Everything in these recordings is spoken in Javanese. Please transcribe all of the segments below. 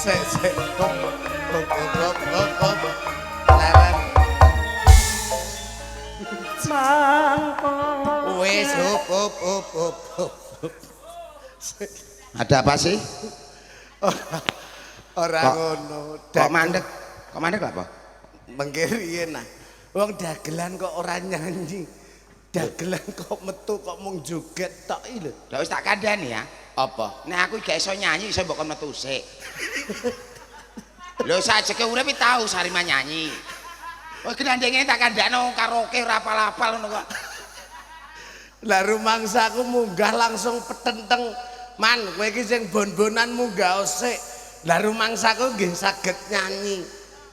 Sik. Hop. Leren. Mangko. Wis hop. Ada apa sih? Ora Kok- ngono. Kok mandek? Kok mandek apa? Mengkiri nah. Wong dagelan kok ora nyanyi. Dagelan kok metu kok mung joget tok iki lho. Lah wis tak kandhani ya. Apa? Nek aku gak iso nyanyi iso mbok kon metu sik. Lho sajeke urip tau Sariman nyanyi. Oh gandenge tak kandhano karaoke ora apal-apal ngono kok. Lah rumangsaku munggah langsung petenteng. Man, kowe iki sing bon-bonan munggah sik. Lah rumangsaku nggih saged nyanyi.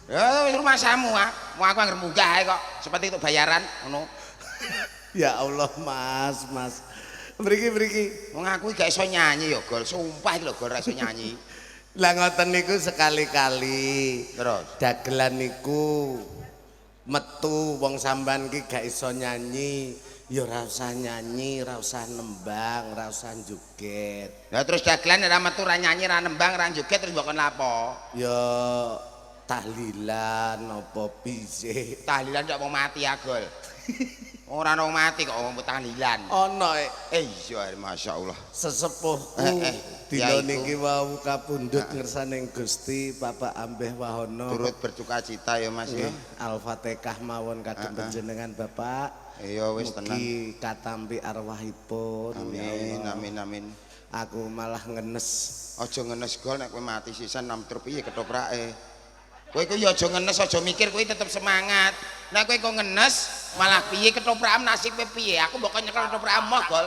Ya wis rumah samu ah. Mau aku anggere munggah ae kok seperti itu bayaran ngono. Ya Allah, Mas. Mriki. Wong aku gak iso nyanyi ya, Gol. Sumpah iki lho, Gol, ora iso nyanyi. Lah ngoten niku sekali-kali. Terus Dagelan niku metu wong sampean ki gak iso nyanyi, ya ora usah nyanyi, ora usah nembang, ora usah joget. Lah terus dagelan ora metu ora nyanyi, ora nembang, ora joget terus mbok kon lapo? Ya tahlilan apa piye. Tahlilan kok mau mati ya, Gol. Ora ono mati kok wong tahlilan. Ana Iya, masyaallah. sesepuhku Ya dina iku. niki wau kapundhut ngersaning Gusti Bapak Ambeh Wahono. Turut berduka cita ya, Mas ya. Al-Fatihah mawon kagem panjenengan Bapak. Iya wis tenang. Mugi katampi arwahipun. Amin, Ya Allah. amin. Aku malah ngenes. Aja ngenes, Gol, nek kowe mati sisan 6 truk piye ketoprake. Kowe iku ya aja ngenes, aja mikir, kowe tetep semangat. Nek kowe kok ngenes, malah piye ketoprak nasibe piye? Aku mbok nyekel ketoprak moh, Gol.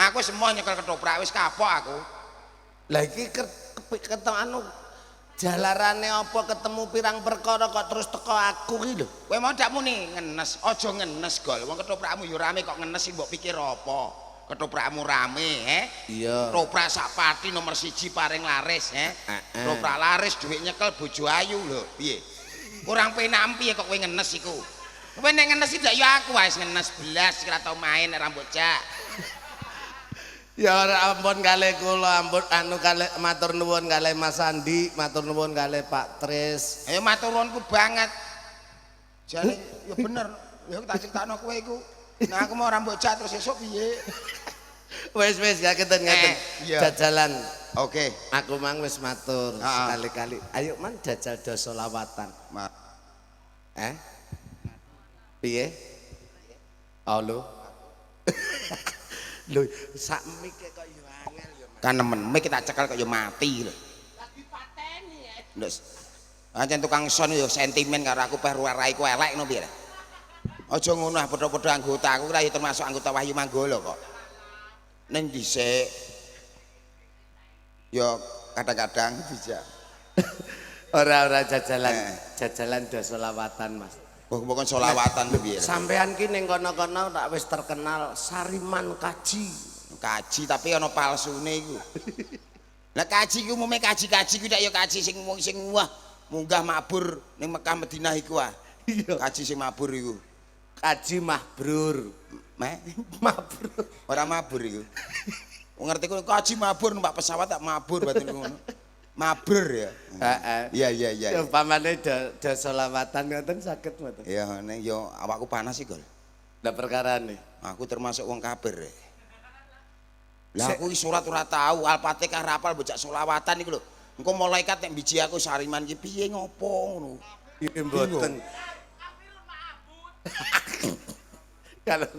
Aku semua nyekel ketoprak wis kapok aku. Lah iki ketemu anu jalarane apa ketemu pirang perkara kok terus teko aku iki lho. Kowe mau ndak muni ngenes, aja ngenes, Gol. Wong ketoprakmu ya rame kok ngenes sih mbok pikir apa? Ketoprakmu rame, Iya. Ketoprak sak pati nomor 1 paring laris, Ketoprak laris dhuwit nyekel bojo ayu lho, piye? Kurang penak piye kok kowe ngenes iku? Kowe nek ngenes iki ya aku wis ngenes belas ora tau main nek rambut jak. Ya ora ampun kalih kula, ampun anu kalih matur nuwun kalih Mas Andi, matur nuwun kalih Pak Tris. Ayo matur nuwunku banget. Jane ya bener, ya tak critakno kowe iku. Nah aku mau rambut jak terus esuk piye? Wis ngeten. Iya. Jajalan. Oke. Aku mang wis matur Ah. sekali-kali. Ayo man jajal do selawatan. Piye? Oh lho. Lho, sak mike kok yo angel yo. Kan nemen mik tak cekel kok ya mati lho. Lagi pateni ya. Lho. Ancen tukang son yo sentimen karo aku peh ruwarai ku elek ngono piye. Aja ngono ah padha-padha anggota aku ora ya termasuk anggota Wahyu Manggala kok. Ning dhisik yo kadang-kadang bisa. Ora jajalan. Jajalan do selawatan, Mas. Bukan solawatan lho piye. Sampean ki ning kono-kono tak wis terkenal Sariman Kaji. Kaji tapi ana palsune iku. Lah kaji ku umume kaji-kaji ku ndak ya kaji sing wah munggah mabur ning Mekah Madinah iku ah. Iya. Kaji sing mabur iku. Kaji mabrur. Mabrur. Ora mabur iku. Wong ngerti ku kaji mabur numpak pesawat tak mabur batin ngono. Mabur ya. Heeh. Iya. Ya pamane do selawatan ngoten saged mboten. Ya ning yo awakku panas iki, Gol. Lah perkarane. Aku termasuk wong kafir. Lah aku iki salat ora tau, Al-Fatihah ra hafal bocah selawatan iku lho. Engko malaikat nek biji aku Sariman iki piye ngopo ngono. Iki mboten. Kalau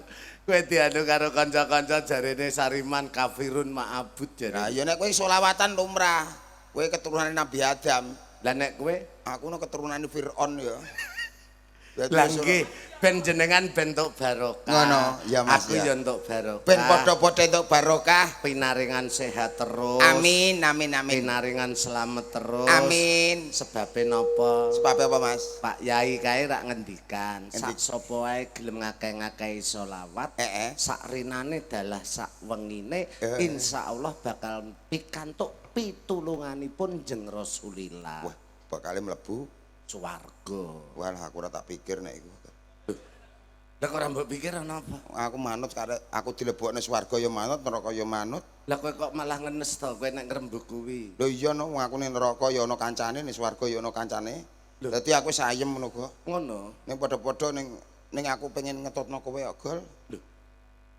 kowe dianu karo kanca-kanca jarene Sariman kafirun ma'abud Lah jare. ya nek kowe selawatan lumrah, kowe keturunan Nabi Adam, Lah nek kowe aku no keturunan Fir'aun ya. Dadi lah nggih ben jenengan bentuk barokah. Ngono, ya Mas, Aku ya. ya entuk barokah. Ben padha-padha entuk barokah. pinaringan sehat terus. Amin. Pinaringan selamat terus. Amin. Sebabe napa? Sebab apa, Mas? Pak Yai kae rak ngendikan, sak Ngendi? sapa wae gelem ngakeh-ngakehi selawat, sak rinane dalah sak wengine insyaallah bakal pikantuk pitulunganipun Jeng Rasulillah. Wah, bakale mlebu Swarga. Wah, aku ora tak pikir nek iku. Lah kok ora mbok pikir ana apa? Aku manut karek aku dilebokne swarga ya manut, neraka ya manut. Lah kowe kok malah ngenes to kowe nek ngrembug kuwi. Lho iya no, wong aku ning neraka ya ana kancane, ning swarga ya ana kancane. Dadi aku sayem ngono kok. Ngono. Ning padha-padha ning aku pengen ngetutno kowe ya, Gol. Lho.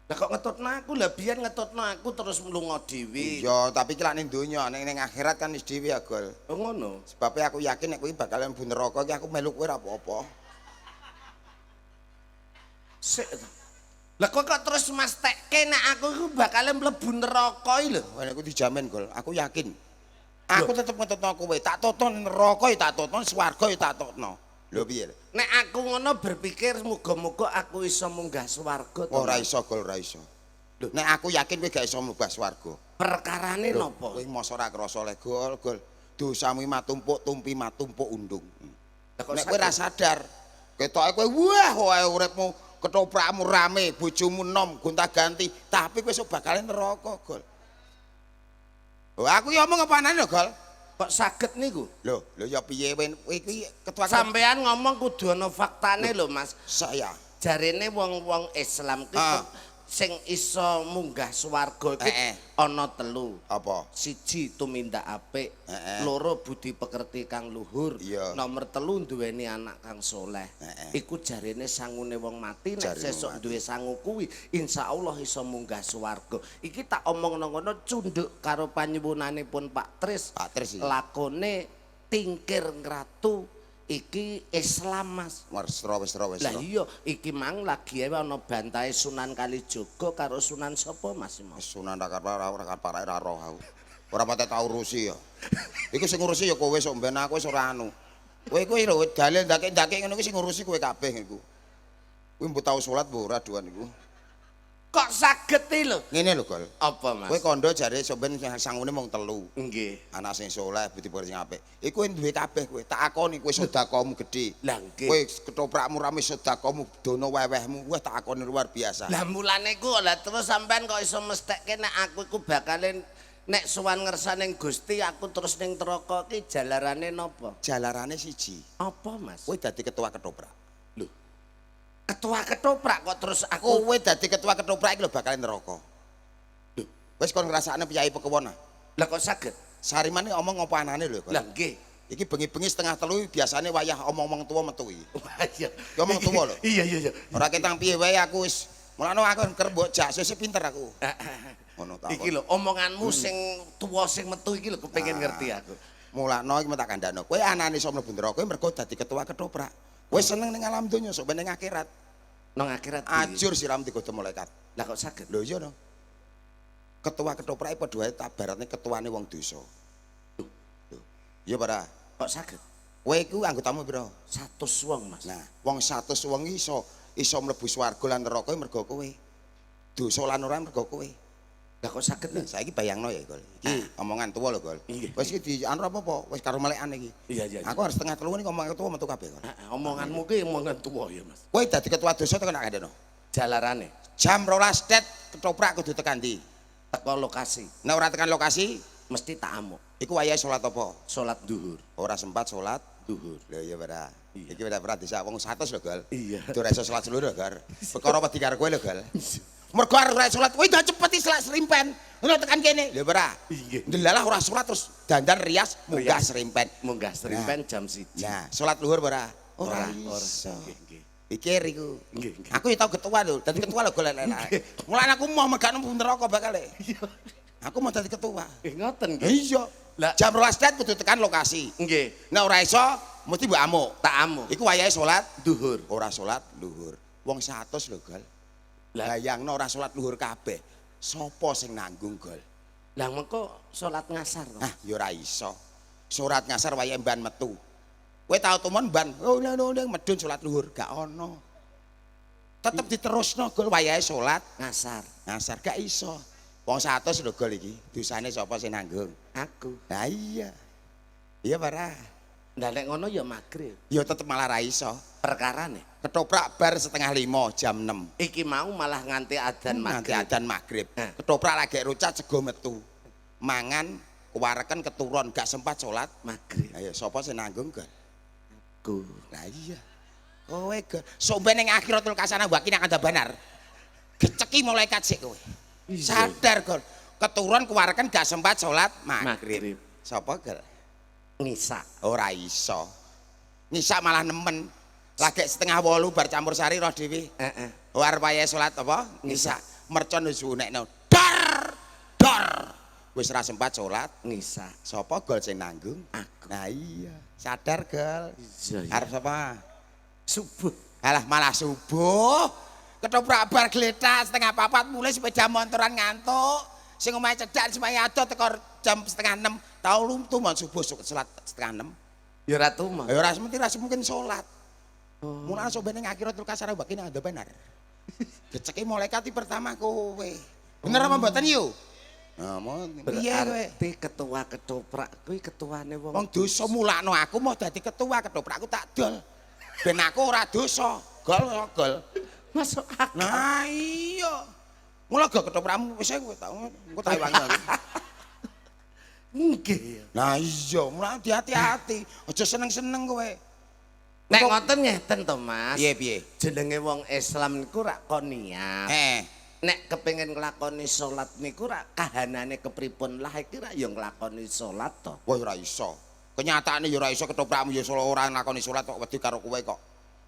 Lah kok ngetutno aku, lah biyen ngetutno aku terus mlunga dhewe. Iya, tapi ki lak ning donya, ning akhirat kan wis dhewe ya, Gol. Oh ngono. Sebab aku yakin nek kowe bakalan mlebu neraka ki aku melu kowe ora apa-apa. Sik. Lah kok terus mesthekke nek aku iku bakalan mlebu neraka iki lho. Wah, aku dijamin, Gol. Aku yakin. Aku tetep ngetutno kowe, tak tutno neraka ya tak tutno, swarga ya tak tutno. Lho piye? Nek aku ngono berpikir muga-muga aku iso munggah swarga to. Ora iso, Gol, ora iso. Lho, nek aku yakin kowe gak iso munggah swarga. Perkarane napa? Kowe mosok ora krasa le, Gol, Gol. Dosamu matumpuk tumpi matumpuk undung. Nek kowe ora sadar, ketoke kowe wah wae uripmu ketoprakmu rame, bojomu nom gonta-ganti, tapi kowe sok bakal neraka, Gol. Oh, aku ya omong apa anane lho, Gol. Kok saged niku? Lho ya piye kowe iki ketua Sampean ngomong kudu ana faktane lho, Mas. saya. Jarene wong-wong Islam ki sing iso munggah swarga iki ana 3. Apa? 1 tumindak apik, 2 budi pekerti kang luhur, nomor 3 duweni anak kang soleh. Iku jarene sangune wong mati nek sesuk duwe sangu kuwi insyaallah iso munggah swarga. Iki tak omongno ngono cunduk karo panyuwunanipun Pak Tris. Pak Tris iki. Lakone tingkir ngratu iki Islam, Mas. Wis. Lah iya, iki mang lagi ana bantahe Sunan Kalijaga karo Sunan sapa Mas? Sunan ora parake ora roh aku. Ora pate tau urusi ya. Iku sing ngurusi ya kowe sok ben aku wis ora anu. Kowe kuwi lho dalil ndake-ndake ngono kuwi sing ngurusi kowe kabeh iku. Kowe mbok tau salat mbok ora duan iku. Kok saged iki lho? Ngene lho, Gol. Apa, Mas? Kowe kandha jare sok ben sangune mung 3. Nggih. Anak sing saleh, budi pekerti sing apik. Iku duwe kabeh kowe. Tak akoni kowe sedekahmu gedhe. Lah nggih. Kowe ketoprakmu rame sedekahmu dono wewehmu. Wah tak akoni luar biasa. Lah mulane ku lah terus sampean kok iso mesthekke nek aku iku bakalen nek sowan ngersaning Gusti aku terus ning neraka ki jalarane napa? Jalarane siji. Apa, Mas? Kowe dadi ketua ketoprak. Lho. Ketua ketoprak kok terus aku Kowe dadi ketua ketoprak iki lho bakal neraka. Lho, Wis kon ngrasakne piyai pekewon. lah kok saged? Sarimane omong apa anane lho, Gol. Lah nggih. Iki bengi-bengi setengah 3 biasane wayah omong-omong tuwa metu iki. Wah iya. Ki omong tuwa lho. Iya. Ora ketang piye wae aku wis mulane aku kerep mbok jak sesuk pinter aku. Ngono ta. Iki lho omonganmu sing tuwa sing metu iki lho kepengin ngerti aku. Mulakno iki tak kandhano. Kowe anane iso mlebu neraka mergo dadi ketua ketoprak. Kowe seneng ning alam donya sok ben ning akhirat. Nang akhirat Ajur siram digodho malaikat. Lah kok saged? Lho iya no. Ketua ketoprak padha wae tabaratne ketuane wong dosa. Lho. Iya para. Kok saged? Kowe iku anggotamu pira? 100 wong, Mas. Nah, wong 100 wong iso mlebu swarga lan neraka mergo kowe. Dosa lan ora mergo kowe. Lah kok saged? Nah, saiki bayangno ya, Gol. Iki omongan tuwa lho, Gol. Wis iki di anu apa-apa, wis karo melekan iki. Iya. Aku harus setengah 3 iki omongan tuwa metu kabeh, Gol. Omonganmu ki omongan tuwa ya, Mas. Kowe dadi ketua dosa tekan nak kandhano. Jalarane Jam 12 det ketoprak kudu tekan ndi? teko lokasi Nek ora tekan lokasi, mesti tak amuk. iku wayahe salat apa? Salat duhur. Ora sempat salat Duhur. lho ya ora. Iki ora desa wong 100 lho, Gol. Iya. Ora iso salat seluruh, Gar. Perkara wedi karo kowe lho, Gol. Mergo arep ora salat, kowe dah cepet salat serimpen. Ngono tekan kene. Lho ora. Nggih. Ndelalah ora salat terus dandan rias munggah serimpen. Munggah serimpen jam 1. Nah, salat luhur ora? Ora. iso. Nggih. Pikir iku. Nggih. Aku ya tau ketua lho, dadi ketua lho golek enak. Mulane aku mau megakno neraka bakal. Aku mau dadi ketua. Ngoten nggih. Iya. Lah Jam 12 det kudu tekan lokasi. nggih, Nek ora iso mesti mbok amuk. tak amuk. Iku wayahe salat Duhur. ora salat luhur. Wong 100 lho, Gol. Lah Bayangno ora salat luhur kabeh. Sopo sing nanggung, Gol? lah mengko salat ngasar to. Ah, ya ora iso. Surat ngasar wayahe mban metu. Kowe tau tumon mban, oh medun salat luhur gak ono. Tetep diterusno, Gol, wayahe salat Ngasar. ngasar gak iso. Wong 100 lho, Gol iki. Dosane sapa sing nanggung? Aku. Lah iya. Iya para. Lah nek ngono ya magrib. Ya tetep malah ra iso. Perkarane Ketoprak bar setengah 5 jam 6. iki mau malah nganti adzan Nanti magrib. adzan maghrib. Nah. Ketoprak lagi rucat sego metu. Mangan kewareken keturun gak sempat salat. Magrib. Ayo sapa sing nanggung, Gol? Ku. Lah iya. Kowe somben ning akhiratul kasana wakin akan benar. Geceki malaikat sik kowe. Sadar Gol. Keturun keluarkan gak sempat sholat maghrib. Sapa Gol? Ngisa. Ora iso. Ngisa malah nemen. Lagi setengah 8 bar campur sari roh dhewe. Heeh. War wayahe salat apa? Ngisa. Mercon wis unekno. Dar. Dar. Wis ora sempat salat Ngisa. Sapa Gol sing nanggung? Aku. Nah iya. Sadar Gol. Iya. Arep sapa? Subuh. Alah malah subuh. Ketoprak bar gletak setengah 4 mulai sepeda motoran ngantuk. Sing omahe cedhak semaya ado teko jam setengah 6. Tau lumtu mon subuh salat setengah 6. Ya ora tuh mah. Ya ora mungkin salat. Mulane sok beneng akhiratul kasara bakine ada benar. Geceke malaikat pertama kowe. Bener apa mboten yo? Nah, piye kowe? Berarti ketua ketoprak kuwi ketuane wong. Wong dosa mulakno aku mau dadi ketua ketoprak aku tak dol. Ben aku ora dosa. Gol. Masuk akal. Nah iya. Mula gak ketoprakmu wis kowe tak engko tak wangi. Nggih. Nah iya, mulane hati-hati. Aja seneng-seneng kowe. Nek ngoten ngeten to, Mas. Piye? Jenenge wong Islam niku rak kon niat. Nek kepengin nglakoni salat niku rak kahanane kepripun lah iki rak ya nglakoni salat to. Wah ora iso. Kenyataane ya ora iso ketoprakmu ya ora nglakoni salat kok wedi karo kowe kok.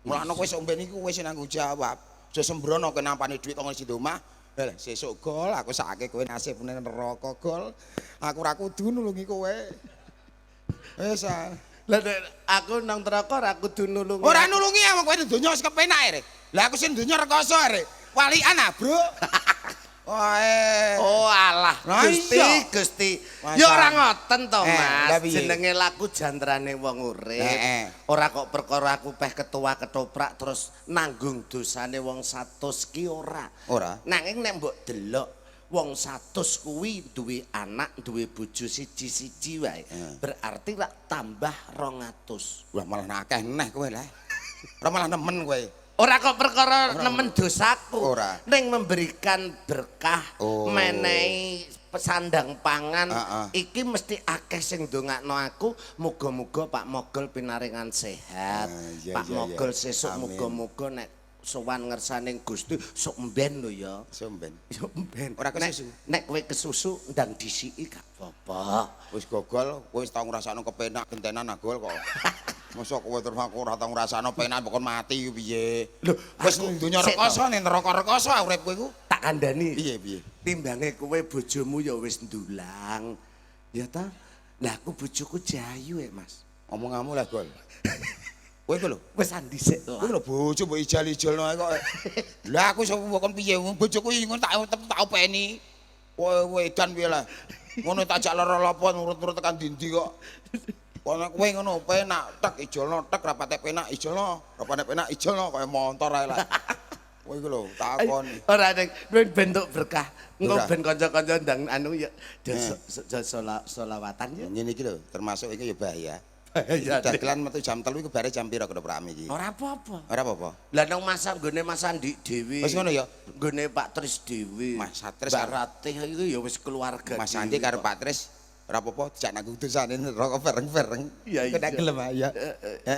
Mulane kowe sok ben iku wis nanggung jawab. Aja sembrono kenampane dhuwit kok ngisi omah. Lah sesuk Gol aku sakake kowe nasibne neraka Gol. Aku ora kudu nulungi kowe. Wis Lah aku nang neraka ora kudu nulungi. ora nulungi wong kowe donya wis kepenak rek. Lah aku sing donya rekoso rek. Walian ah, Bro. Oh alah, Nah, Gusti. Masa. Ya ora ngoten to, lah Mas. piye? Jenenge laku jantrane wong urip. Ora kok perkara aku peh ketua ketoprak terus nanggung dosane wong 100 ki ora. Ora. Nanging nek mbok delok wong 100 kuwi duwe anak, duwe bojo siji-siji wae. Berarti rak tambah 200. Wah malah akeh neh kowe lah. Ora malah nemen kowe. Ora kok perkara nemen dosaku. Ora. Ning memberikan berkah, menehi sandang pangan, iki mesti akeh sing ndongakno aku, muga-muga Pak Mogol pinaringan sehat. Pak Mogol sesuk muga-muga nek sowan ngersaning Gusti sok mben lho ya. Somben. Ya mben. Ora kesusu. Nek kowe kesusu ndang disiki gak apa-apa. Wis gogol, kowe wis tau ngrasakno kepenak gentenan agol kok. Mosok kowe terus aku ora tau ngrasakno penak pokon mati piye. Lho, Wis donya rekoso ning neraka rekoso urip kowe iku. Tak kandhani. Piye? Timbange kowe bojomu ya wis ndulang. Ya ta? Lah aku bojoku jayu Mas. Omonganmu lah Gol. Kowe iku lho, Wis andhisik kowe lah. lho bojo mbok ijal-ijalno ae kok. Lah aku sok kon piye bojoku iki ngono tak openi. Kowe edan piye lah. Ngono tak jak lara lapo nurut-nurut tekan dindi kok. Kono kowe ngono penak tek ijolno tek rapate penak ijolno, rapate penak ijolno kaya montor ae lah. Kowe iku lho takoni. Ora ning bentuk berkah. Engko ben kanca-kanca ndang anu ya selawatan ya. Ngene iki lho, termasuk iki ya bahaya. Ya Dagelan metu jam 3 iku bare jam pira ketoprak iki? ora apa-apa. Ora apa-apa. Lah nang nggone Mas Andi dhewe. Wis ngono ya. Nggone Pak Tris dhewe. Mas Tris Mbak Ratih iku ya wis keluarga. Mas Andi karo Pak Tris ora apa-apa dijak nanggung dosane neraka bareng-bareng. Iya. Kena gelem ya.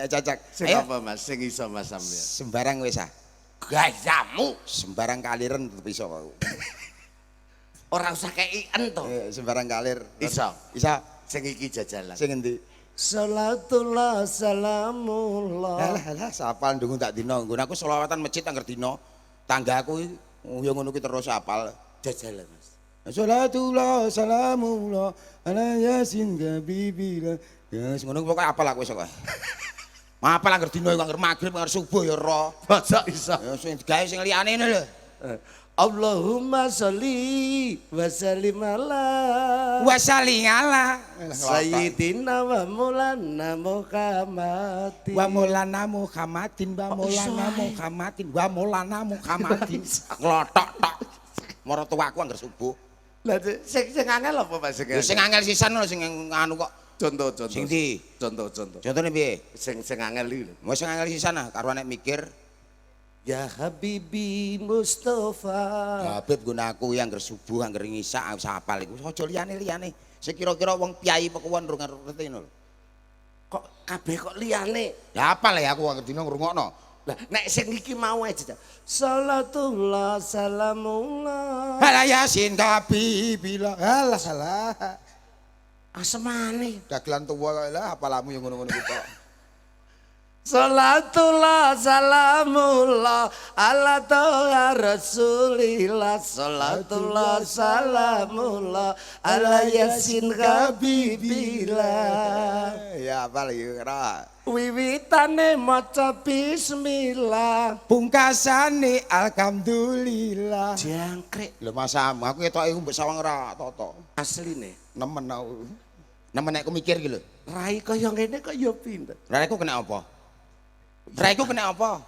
Cacak. Sing apa Mas? Sing iso Mas sampean. Sembarang wis ah. Gayamu. Sembarang kaliren tetep iso aku. Ora usah keien to. Sembarang kalir. Iso. Iso. Sing iki jajalan. Sing endi? Salatullah salamullah. Alah, sapal ndungu tak dina. Nggon aku selawatan masjid angger dina. Tanggaku ya ngono ki terus apal. Jajalan Mas. Salatullah salamullah ala yasin gabibila. Ya ngono pokoke apal aku wis kok. Apal angger dina angger magrib angger subuh ya ora. Masa iso. Ya sing digawe sing liyane lho. Allahumma sholli wa sallim ala Wasali ala Sayyidina wa Maulana Muhammadin. Wa Maulana Muhammadin, wa Maulana Muhammadin, wa Maulana Muhammadin. Klothok tok. Marang tuaku angger subuh. Lah sing angel apa Mas? Sing angel sisan lho sing anu kok. Contoh. Sing ndi? Contoh. Contone piye? Sing angel iki lho. Wis sing angel sisan ah karo nek mikir. Ya Habibi Mustafa. Habib guna aku yang angger subuh angger ngisa wis hafal iku. Aja liyane. Sing kira-kira wong piyai pekuwon ngerti ngono lho. Kok kabeh kok liyane? Ya hafal ya aku angger dina ngrungokno. Lah nek sing iki mau aja. Salatullah salamullah. Ala yasin kabibila. Alah. Asemane. Dagelan tuwa kok lah apalamu yang ngono-ngono iki tok. Salatullah salamullah ala toha rasulillah. Salatullah salamullah ala yasin habibillah. Ya apa lagi kira? Wiwitane maca bismillah, Pungkasane alhamdulillah. jangkrik Lho masamu aku ketoke mbok sawang ra toto. asline. Nemen aku. Nemen nek aku mikir iki lho. Rai kaya ngene kok ya pinter. Raiku kena apa? Raiku kena apa?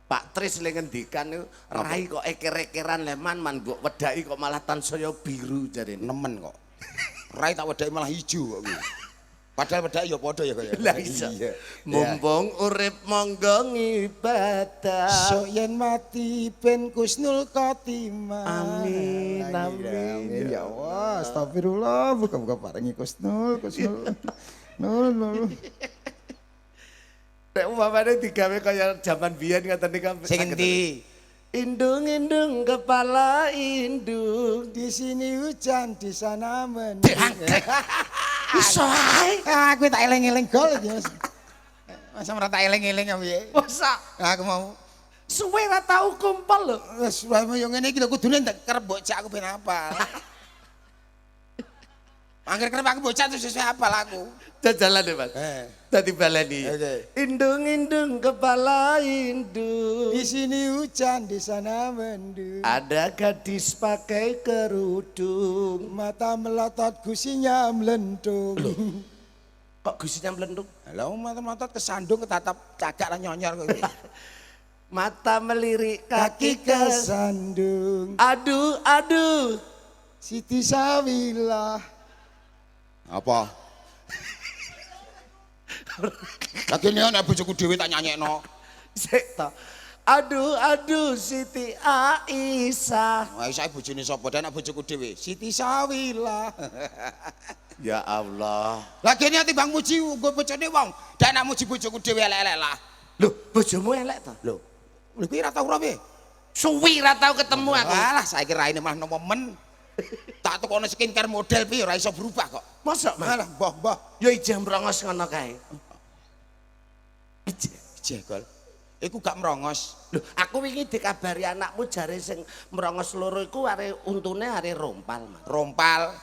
Pak Tris le ngendikan niku rai kok eker-ekeran leman man mbok wedaki kok malah tansaya biru jarene. Nemen kok. Rai tak wedaki malah ijo kok kuwi. Padahal wedaki ya padha ya kaya. Lah iso. Mumpung urip monggo ngibadah. So yen mati ben kusnul khotimah. Amin, amin. Ya Allah, astagfirullah, buka-buka paringi kusnul. Nul. Nek umpamane digawe kaya jaman biyen ngoten niku. Sing endi? Indung-indung kepala indung. Di sini hujan, di sana mendung. Iso ae. Aku tak eling-eling gol iki, Mas. Masa ora tak eling-eling ya piye? Masa Aku mau suwe ra tau kumpul lho. wis wae yo ngene iki lho kudune tak kerep bocah aku ben apal. Angger kerep aku bocah terus sesuai apal aku. Jajalan deh, Mas. Dadi baleni. Oke. Indung-indung kepala indung. Di sini hujan, di sana mendung. Ada gadis pakai kerudung. Mata melotot gusinya melendung. Kok gusinya melendung? Halo, mata melotot kesandung ketatap cagak lah nyonyor kok. Mata melirik kaki ke kesandung. aduh. Siti Sawilah. Apa? Lagi ini anak bojoku dhewe tak nyanyekno. Sik to. Aduh Siti Aisyah. Wah, saya bojone sapa dan anak bojoku dhewe? Siti Sawilah. Ya Allah. Lagi ini timbang muji nggo bojone wong, dan anak muji bojoku dhewe elek-elek lah. Loh, bojomu elek to? Lho, kuwi ra tau ora piye? Suwi ra tau ketemu aku. Alah, saiki raine malah nopo men. Tak tukono skincare model piye ora iso berubah kok. Mosok, Mas? Alah, mbah. Ya ijeh mrongos ngono kae. Ijeh gol. Iku gak merongos. Loh, aku wingi dikabari anakmu jare sing merongos loro iku are untune are rompal, Mas. Rompal.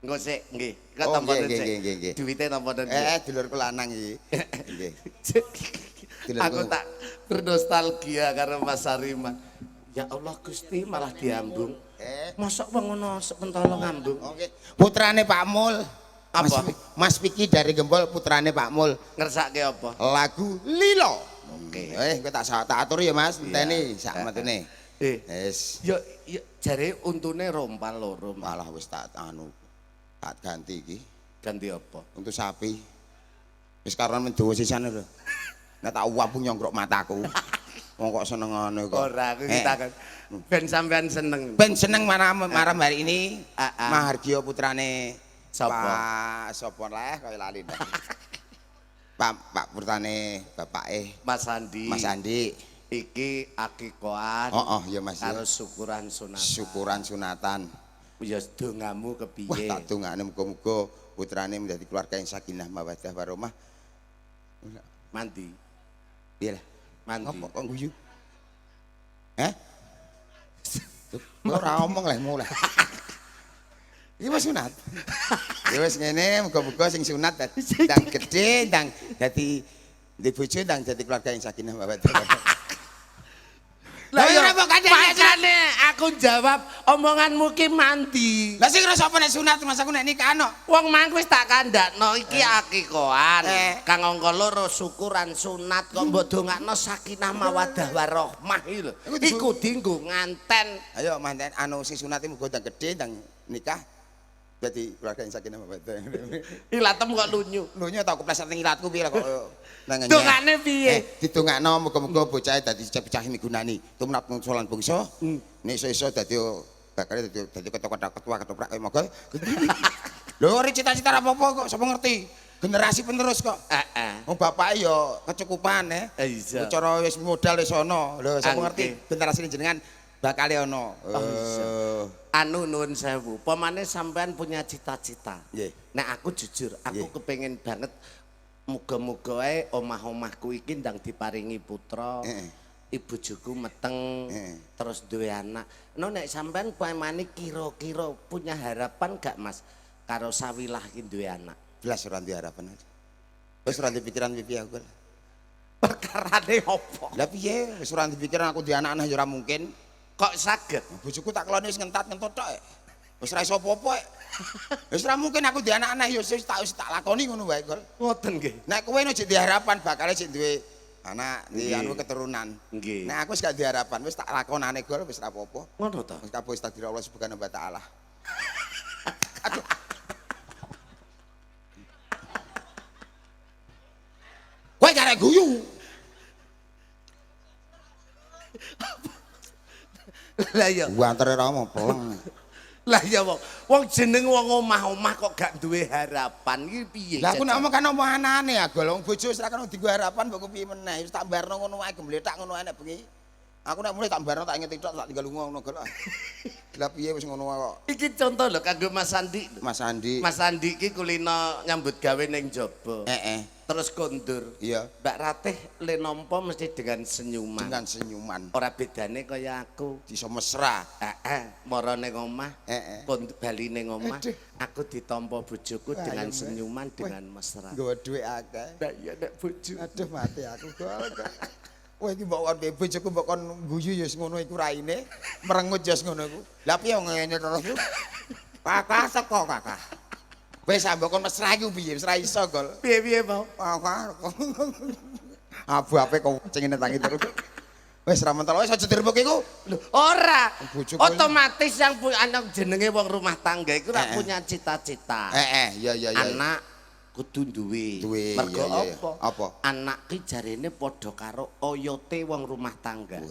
Engko sik, nggih. Kok Oh, tampa nggih, sik. nggih, nggih. Duwite tampa den. Dulurku lanang iki. Nggih. Aku tak bernostalgia karo Mas Sariman. Ya Allah Gusti malah diambung. Mosok wong ngono sepentolo ngambung. Oke. Putrane Pak Mul. Apa? Mas Piki dari Gembol putrane Pak Mul. Ngersake apa? Lagu Lilo. Oke. Engko tak atur ya Mas, enteni sak metune. Wis. Ya jare untune rompal loro. Malah wis tak tak ganti iki. Ganti apa? Untuk sapi. Wis karon mendawa sisane lho. Nek tak wabung nyongkrok mataku. Wong kok seneng ngono kok. Ora, aku kita kan ben sampean seneng. Ben seneng maram hari ini. Ah. Mahardjo putrane Sapa? Pak sapa lah kaya lali dah. Pak putrane bapake Mas Andi. Mas Andi. Iki akikoan. Oh ya Mas. Karo syukuran sunatan. Syukuran sunatan. Ya dongamu Wah kepiye? tak dongane muga-muga putrane menjadi keluarga yang sakinah mawaddah warahmah. Mandi. Piye lah? Mandi. Apa kok guyu? Ora omong lah mulai. Iki wis sunat. Ya wis ngene muga-muga sing sunat ndang gedhe ndang dadi ndek bojo ndang dadi keluarga yang sakinah mawaddah warahmah. Lah ya ya apa makane aku jawab omonganmu ki mandi. Lah sing ngrasa apa nek sunat Mas aku nek nikah no. Wong mangku wis tak kandakno iki akikoan. Kang angka loro syukuran sunat kok mbok dongakno sakinah mawaddah warahmah iki lho. Iku dienggo nganten. Ayo manten anu sing sunat iki muga ndang gedhe ndang nikah dadi keluarga yang sakinah mawaddah. Ilatem kok lunyu. Lunyu tak kepleset ning ilatku piye kok nang ngene. Dongane piye? Ditungakno muga-muga bocah dadi cecah migunani. Tumrap solan bangsa. Nek iso dadi bakal dadi ketua ketoprak moga. Lho ora cita-cita apa-apa kok sapa ngerti. generasi penerus kok. Wong bapake ya kecukupan Iya. Cara wis modal wis ana. Lho sapa ngerti generasi jenengan bakal ana. Anu nuwun sewu, pemane sampean punya cita-cita. Nggih. Nek aku jujur, aku kepengin banget muga-muga ae omah-omahku iki ndang diparingi putra. Ibu juku meteng terus duwe anak. No nek sampean pemane kira-kira punya harapan gak Mas karo Sawilah iki duwe anak? Belas ora ndek harapan. Wis ora ndek pikiran piye aku. Perkarane opo? Lah piye? Wis ora ndek pikiran aku di anak-anak ya ora mungkin. Kok saged? Bojoku tak kelone wis ngentat-ngentot tok. Wis ora iso apa-apa. Wis ora mungkin aku di anak-anak ya wis tak lakoni ngono wae, Gol. Ngoten nggih. Nek kowe njek di harapan bakal sik duwe anak, di anu keturunan. Nggih. Nek aku wis gak di harapan, wis tak lakonane Gol wis ora apa-apa. Ngono to? Wis kabeh wis takdir Allah Subhanahu wa taala. Aduh. Kowe karek guyu. Lah ya. Wantere ra omong peleng. Lah ya wong jeneng wong omah-omah kok gak duwe harapan iki piye? Lah aku nek omong kan omong anane ya Gol, wong bojo wis ra kena dienggo harapan mbok piye meneh. Wis tak barno ngono wae gembletak ngono ae nek bengi. Aku nek mulai tak barno tak inget tok tak tinggal lunga ngono Gol. Lah piye wis ngono wae kok. Iki contoh lho kanggo Mas Andi. Mas Andi. Mas Andi iki kulino nyambut gawe ning jaba. Terus kondur. Iya. Mbak Ratih le nampa mesti dengan senyuman. Dengan senyuman. Ora bedane kaya aku. Iso mesra. Mara ning omah. Bali ning omah. Aku ditampa bojoku dengan senyuman dengan mesra. Nggawa dhuwit akeh. Lah iya nek bojo. Aduh mati aku Gol. Kowe iki mbok kon bojoku mbok kon guyu ya ngono iku raine. Merengut ya ngono iku. Lah piye ngene terus? Kakak seko kakak. Wis ambek kon mesra iki piye? Wis ra iso Gol. Piye-piye mau? Abu-ape kok cengene tangi terus. Wis ra mentel wis aja direbuk iku. Lho, ora. Bojoku Otomatis yang anak jenenge wong rumah tangga iku ora punya cita-cita. Iya. Anak kudu duwe. Mergo apa? Apa? Anak ki jarene padha karo oyote wong rumah tangga.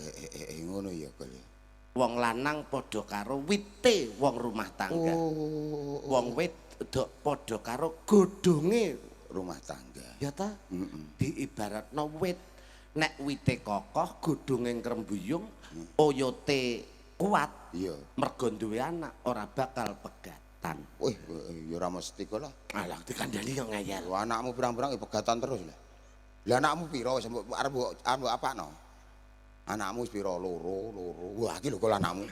Ngono ya Gol. Wong lanang padha karo wite wong rumah tangga. Wong wit padha karo godhonge rumah tangga. Ya ta? Diibaratno wit. Nek wite kokoh, godhonge krembuyung, oyote kuat. Iya. Mergo duwe anak ora bakal pegatan. Wih, ya ora mesti kok lah. Alah dikandani yo ngeyel. Anakmu pirang-pirang pegatan terus lah. Lah anakmu pira wis arep mbok apakno? Anakmu wis pira? Loro. Wah, iki lho kok anakmu.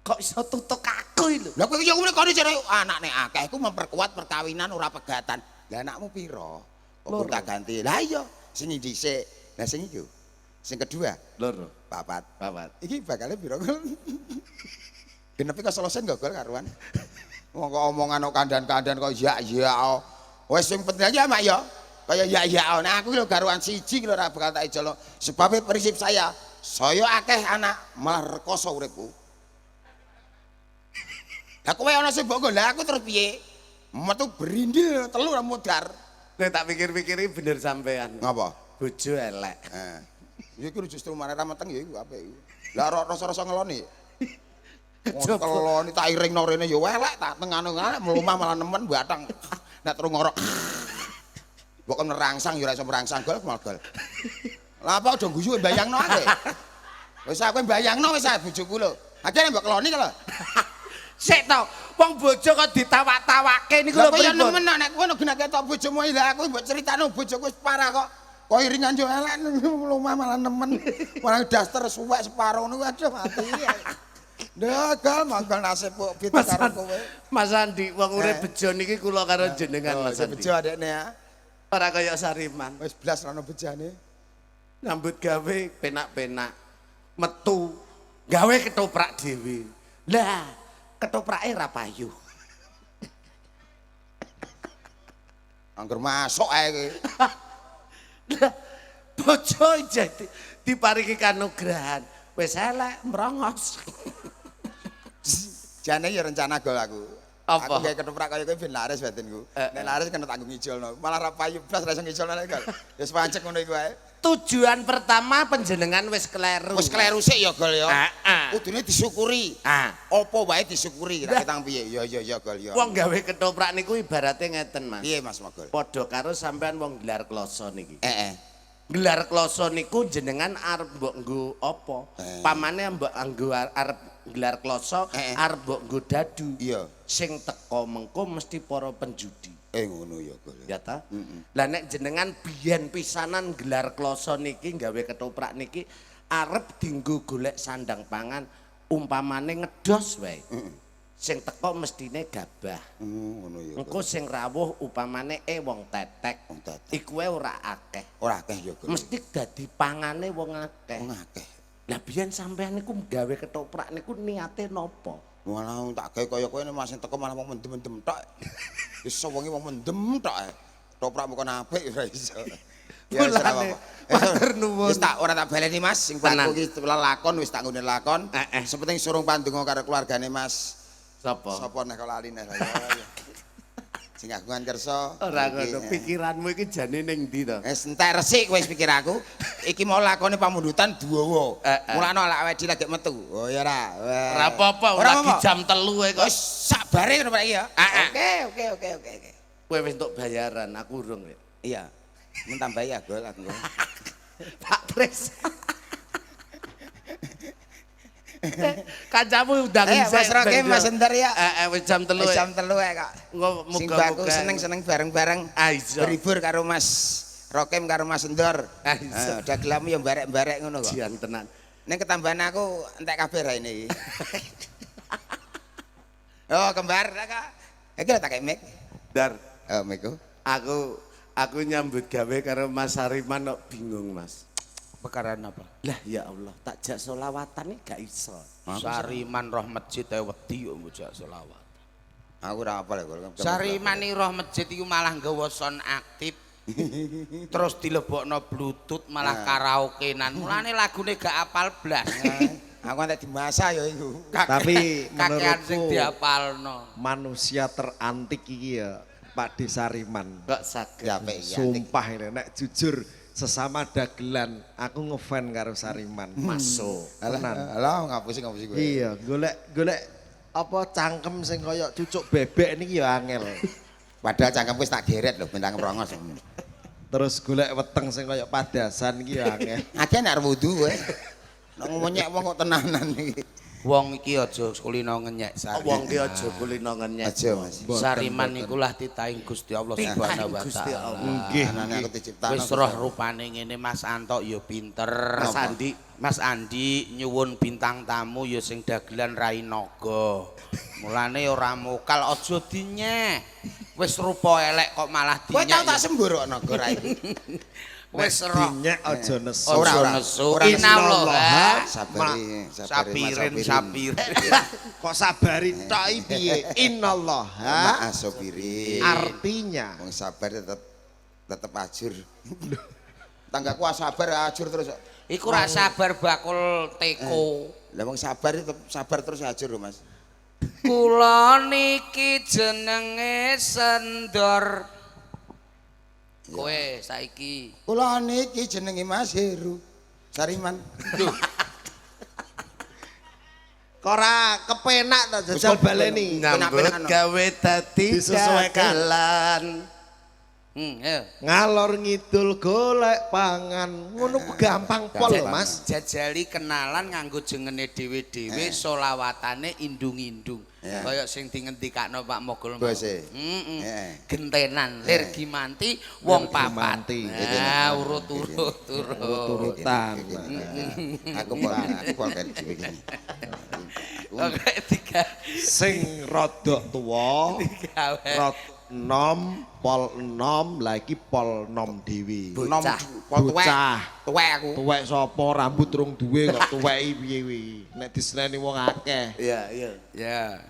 Kok iso tutuk aku lho. Lah kowe yo ngene kok jare anakne akeh iku memperkuat perkawinan ora pegatan. Lah anakmu pira? Kok tak ganti. Lah iya, sing dhisik. Lah sing iku. Sing kedua, Loro. papat. Iki Bakale pira? Genep kok selesai enggak Gol karuan. Wong kok omongan kok kandan-kandan kok ya. Wis sing penting aja mak ya. Kaya ya. Nah aku lho garuan siji lho ora bakal tak ijolo. Sebab prinsip saya akeh anak malah rekoso uripku. Lah kowe ana sing mbok lah aku terus piye? Metu berindil telu ra mudar. Nek tak pikir-pikiri bener sampean. Ngapa? Bojo elek. Ya iku justru malah ra meteng ya iku apik iku. Lah rasa-rasa ngeloni. Ngeloni tak iringno rene ya elek tak tengano mlumah malah nemen batang. Nek terus ngorok. Mbok kon nerangsang ya ora iso merangsang Gol Gol. Lah apa udah guyu bayangno akeh. Wis aku bayangno wis bojoku lho. Akhire mbok keloni lho. Sik to, wong bojo kok ditawak-tawakke niku lho pripun. Lah pripun? nemen nek kowe gunake tok bojomu lah aku mbok critakno bojoku wis parah kok. Kok iringan yo elek lumah malah nemen. Malah daster suwek separo niku aduh mati. Ndgal mangkel nasib kok beda karo kowe. Mas Andi, wong urip bejo niki kula karo jenengan Mas Andi. Bejo adekne ya. Ora kaya Sariman. Wis blas ra ono bejane. Nyambut gawe penak-penak. Metu gawe ketoprak dhewe. Lah, ketoprake ra payu. Angger masuk ae kowe. Lah, bojo jadi diparingi kanugrahan. Wis elek mrongos. Jane ya rencana Gol aku. Apa? Aku gawe ketoprak kaya kowe ben laris batinku. Nek laris kena tanggung ngijolno. Malah ra payu blas ra iso ngijolno lek. Wis pancek ngono iku ae. Tujuan pertama panjenengan wis kleru. Wis kleru sik ya Gol ya. Heeh. Kudune disyukuri. Apa wae disyukuri. Ra ketang piye? Ya Gol ya. Wong gawe ketoprak niku ibarate ngeten, Mas. Piye Mas Mogol? Padha karo sampean wong gelar kloso niki. Heeh. Gelar kloso niku jenengan arep mbok nggo apa? Pamane mbok nggo arep gelar kloso arep mbok nggo dadu. Iya. Sing teko mengko mesti para penjudi. Ngono ya Gol. Ya ta? Lah nek jenengan biyen pisanan gelar kloso niki gawe ketoprak niki arep dienggo golek sandang pangan umpamane ngedos wae. Sing teko mestine gabah. Ngono ya. Engko sing rawuh upamane wong tetek. Iku wae ora akeh. Ora akeh ya Gol. Mesti dadi pangane wong akeh. Wong akeh. Lah biyen sampean niku gawe ketoprak niku niate napa? Malah tak gawe kaya kowe Mas sing teko malah wong mendem-mendem tok. Wis wengi wong mendem tok. Toprak mung apik ora iso. Ya wis ora apa-apa. Matur nuwun. Wis tak ora tak baleni Mas, sing aku iki lakon wis tak nggone lakon. Sepenting surung pandonga karo keluargane Mas. Sapa? Sapa nek kok lali nek sing kagungan kersa. Ora ngono, pikiranmu iki jane ning ndi to? Wis entek resik wis pikir aku. Iki mau lakone pamundutan duwowo. Mulane lak wedi lagi metu. Oh ya ora. Ora apa-apa, lagi jam 3 kok. Wis sabare ngono Pak iki ya. Oke. Kowe wis entuk bayaran, aku urung. Iya. Mun tambah ya Gol aku. Pak Pres. Kancamu undang Mas Roke Mas Ender ya. Wis jam 3. Wis jam 3 kok. Muga-muga seneng-seneng bareng-bareng. Berhibur karo Mas Rokem karo Mas Endor. Dagelamu ya barek-barek ngono kok. Jian tenan. Ning ketambahan aku entek kabeh ra ini. Oh, kembar kok. Iki tak kek mic. Dar. Oh, mic. Aku nyambut gawe karo Mas Sariman kok bingung, Mas. Perkara apa? Lah ya Allah, tak jak selawatan iki gak iso. Sariman roh masjid ae wedi yo jak selawat. Aku ora apa lek. Sariman iki roh masjid iku malah nggawa sound aktif. Terus dilebokno bluetooth malah karaokenan. Mulane lagune gak apal blas. Aku entek dimasa ya iku. Tapi kakean sing menurutku diapalno. manusia terantik iki ya Pak Desariman. Kok saged. Ya apik ya. Sumpah ini nek jujur sesama dagelan aku ngefan karo Sariman. Masuk. Tenan. Alah ngapusi kowe. Iya, golek apa cangkem sing kaya cucuk bebek niki ya angel. Padahal cangkem wis tak geret lho bintang rongos. Terus golek weteng sing kaya padasan iki ya angel. Akeh nek wudu kowe. Nek ngomonyek wong kok tenanan iki. Wong iki aja kulino ngenyek Sariman. Wong ki aja kulino ngenyek. Aja Mas. Sariman niku lah titahing Gusti Allah Subhanahu wa Gusti taala. Nggih. Anane aku diciptakno. Wis roh rupane ngene Mas Anto ya pinter. Mas Andi. Mas Andi nyuwun bintang tamu ya sing dagelan Rai Naga. Mulane ora mokal aja dinyek. Wis rupa elek kok malah Kowe dinyek. tau tak semburokno go Rai. Wis roh Dinyek aja nesu. ora nesu. Inallah. Sabirin. Kok sabari tok iki piye? Innallaha Asabiri. artinya Wong sabar tetep ajur. Tanggaku sabar ajur terus. Iku ra sabar bakul teko. Lah wong sabar tetep sabar terus ajur lho Mas. Kula niki jenenge Sendor. Kowe saiki Kula niki jenenge Mas Heru. Sariman. kok ora kepenak ta jajal baleni. Nyambut gawe dadi Disesuaikan. dagelan. ayo. Ngalor ngidul golek pangan. Ngono ku gampang pol, Mas. Jajali kenalan nganggo jengene dhewe-dhewe selawatane indung-indung. Kaya sing dingendikakno Pak Mogol. Bose. Gentenan lir gimanti wong papat. Gimanti. Nah, urut-urut. Urutan. Aku pol dhewe iki. Oke, tiga. Sing rodok tuwa, rod nom, pol enom, lagi pol nom dewi. Bocah, pol tuwek. Tuwek aku. Tuwek sapa rambut rung duwe kok tuweki piye kuwi. Nek diseneni wong akeh. Iya, iya. Ya.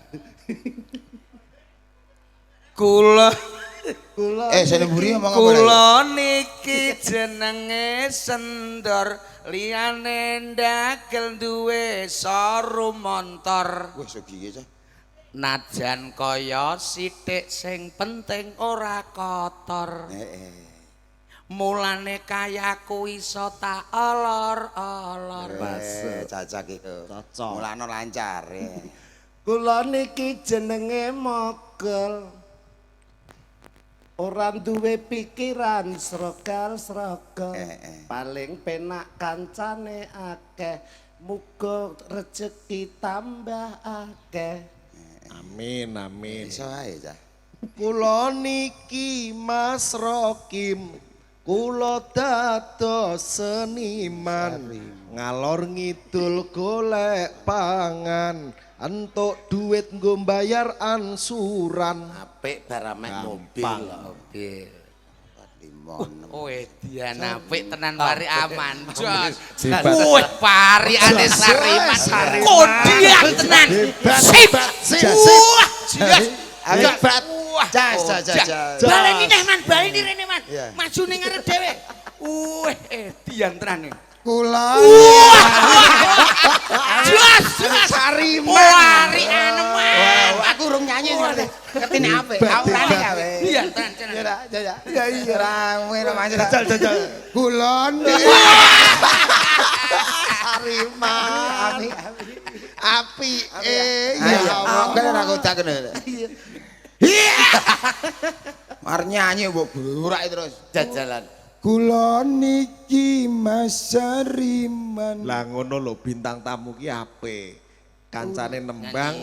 Kula Sene mburi ngomong apa? Kula niki jenenge Sendor, liyane ndagel duwe sorum montor. Wah, sugi cah. Najan kaya sithik sing penting ora kotor. Mulane kayaku iso tak olor-olor. Cocok iku. Cocok. Mulane lancar. Kula niki jenenge mogol. Ora duwe pikiran srogal-srogal. Paling penak kancane akeh. Muga rezeki tambah akeh. Amin amin. Iso ae cah. Kula niki Mas Rokim, kula dados seniman, ngalor ngidul golek pangan, entuk duit nggo mbayar ansuran. Apik baramek mobil. Oh, Edian apik tenan pari aman. Jos. Hebat. Wih, pari ane Sariman. Kodian tenan. Sip. Wah, jelas. Hebat. Jas. Baleni neh man, baleni rene man. Maju ning ngarep dhewe. Wih, Edian tenan. Kula. Jelas. Sariman. Pari aneman. Aku urung nyanyi ngerti. Ketine apik. Aku rane gawe. Iya, tenan. Ya iya. Rame Mas. Jajal. Kula. Sariman. Api. Ya Allah. Kan aku tak kena. Mar nyanyi mbok burak terus. Jajalan. Kula niki Mas Sariman. Lah ngono lho bintang tamu ki apik. Kancane nembang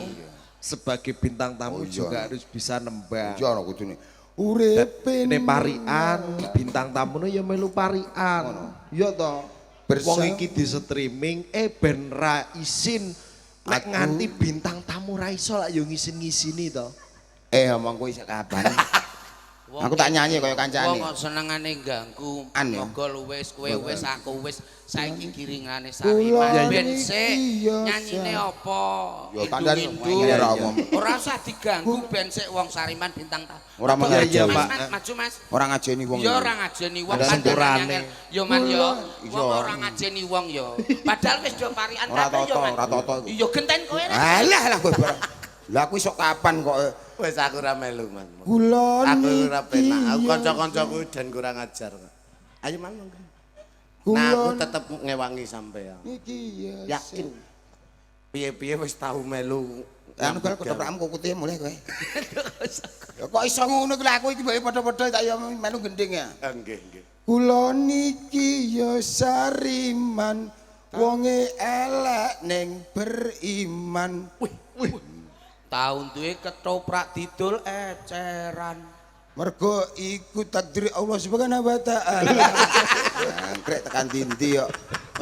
sebagai bintang tamu juga harus bisa nembang. Iya ana kudune. Uripe Ini parian, bintang tamunya ya melu parian. Iya toh. Wong iki di streaming ben ra isin nek nganti bintang tamu ra iso lak yo ngisin-ngisini toh. Omong kuwi kapan? Aku tak nyanyi kaya kancane. Wong kok senengane ganggu. An ya? Mogol wis, kowe wis, aku wis. Saiki giringane Sariman. Ben sik nyanyine apa? Ya kandhane ora omong. Ora usah diganggu ben sik wong Sariman bintang tamu. Ora Iya, Mas, Pak. maju Mas. Ora ngajeni wong. Ya ora ngajeni wong Ada sempurane. Yo man yo. Wong ora ngajeni wong yo. Padahal wis do parian kabeh yo man. Ora toto. Yo genten kowe rek. Alah kowe barang. Lah aku iso kapan kok Wis aku ora melu, Mas. kula Aku ora niki penak. Aku kanca-kancaku dan kurang ajar. Ayo man. Nah, aku tetep ngewangi sampean. iki ya. Yakin. Piye-piye wis tau melu. anu kok ketoprakmu kok kutihe mulih kowe. Ya kok iso ngono kuwi aku iki mbok padha-padha tak yo melu gending ya. Nggih. Kula niki ya Sariman. Wonge elek ning beriman. Tahun duwe ketoprak didol eceran. Mergo iku takdir Allah Subhanahu wa taala. Angkrek tekan dindi yo.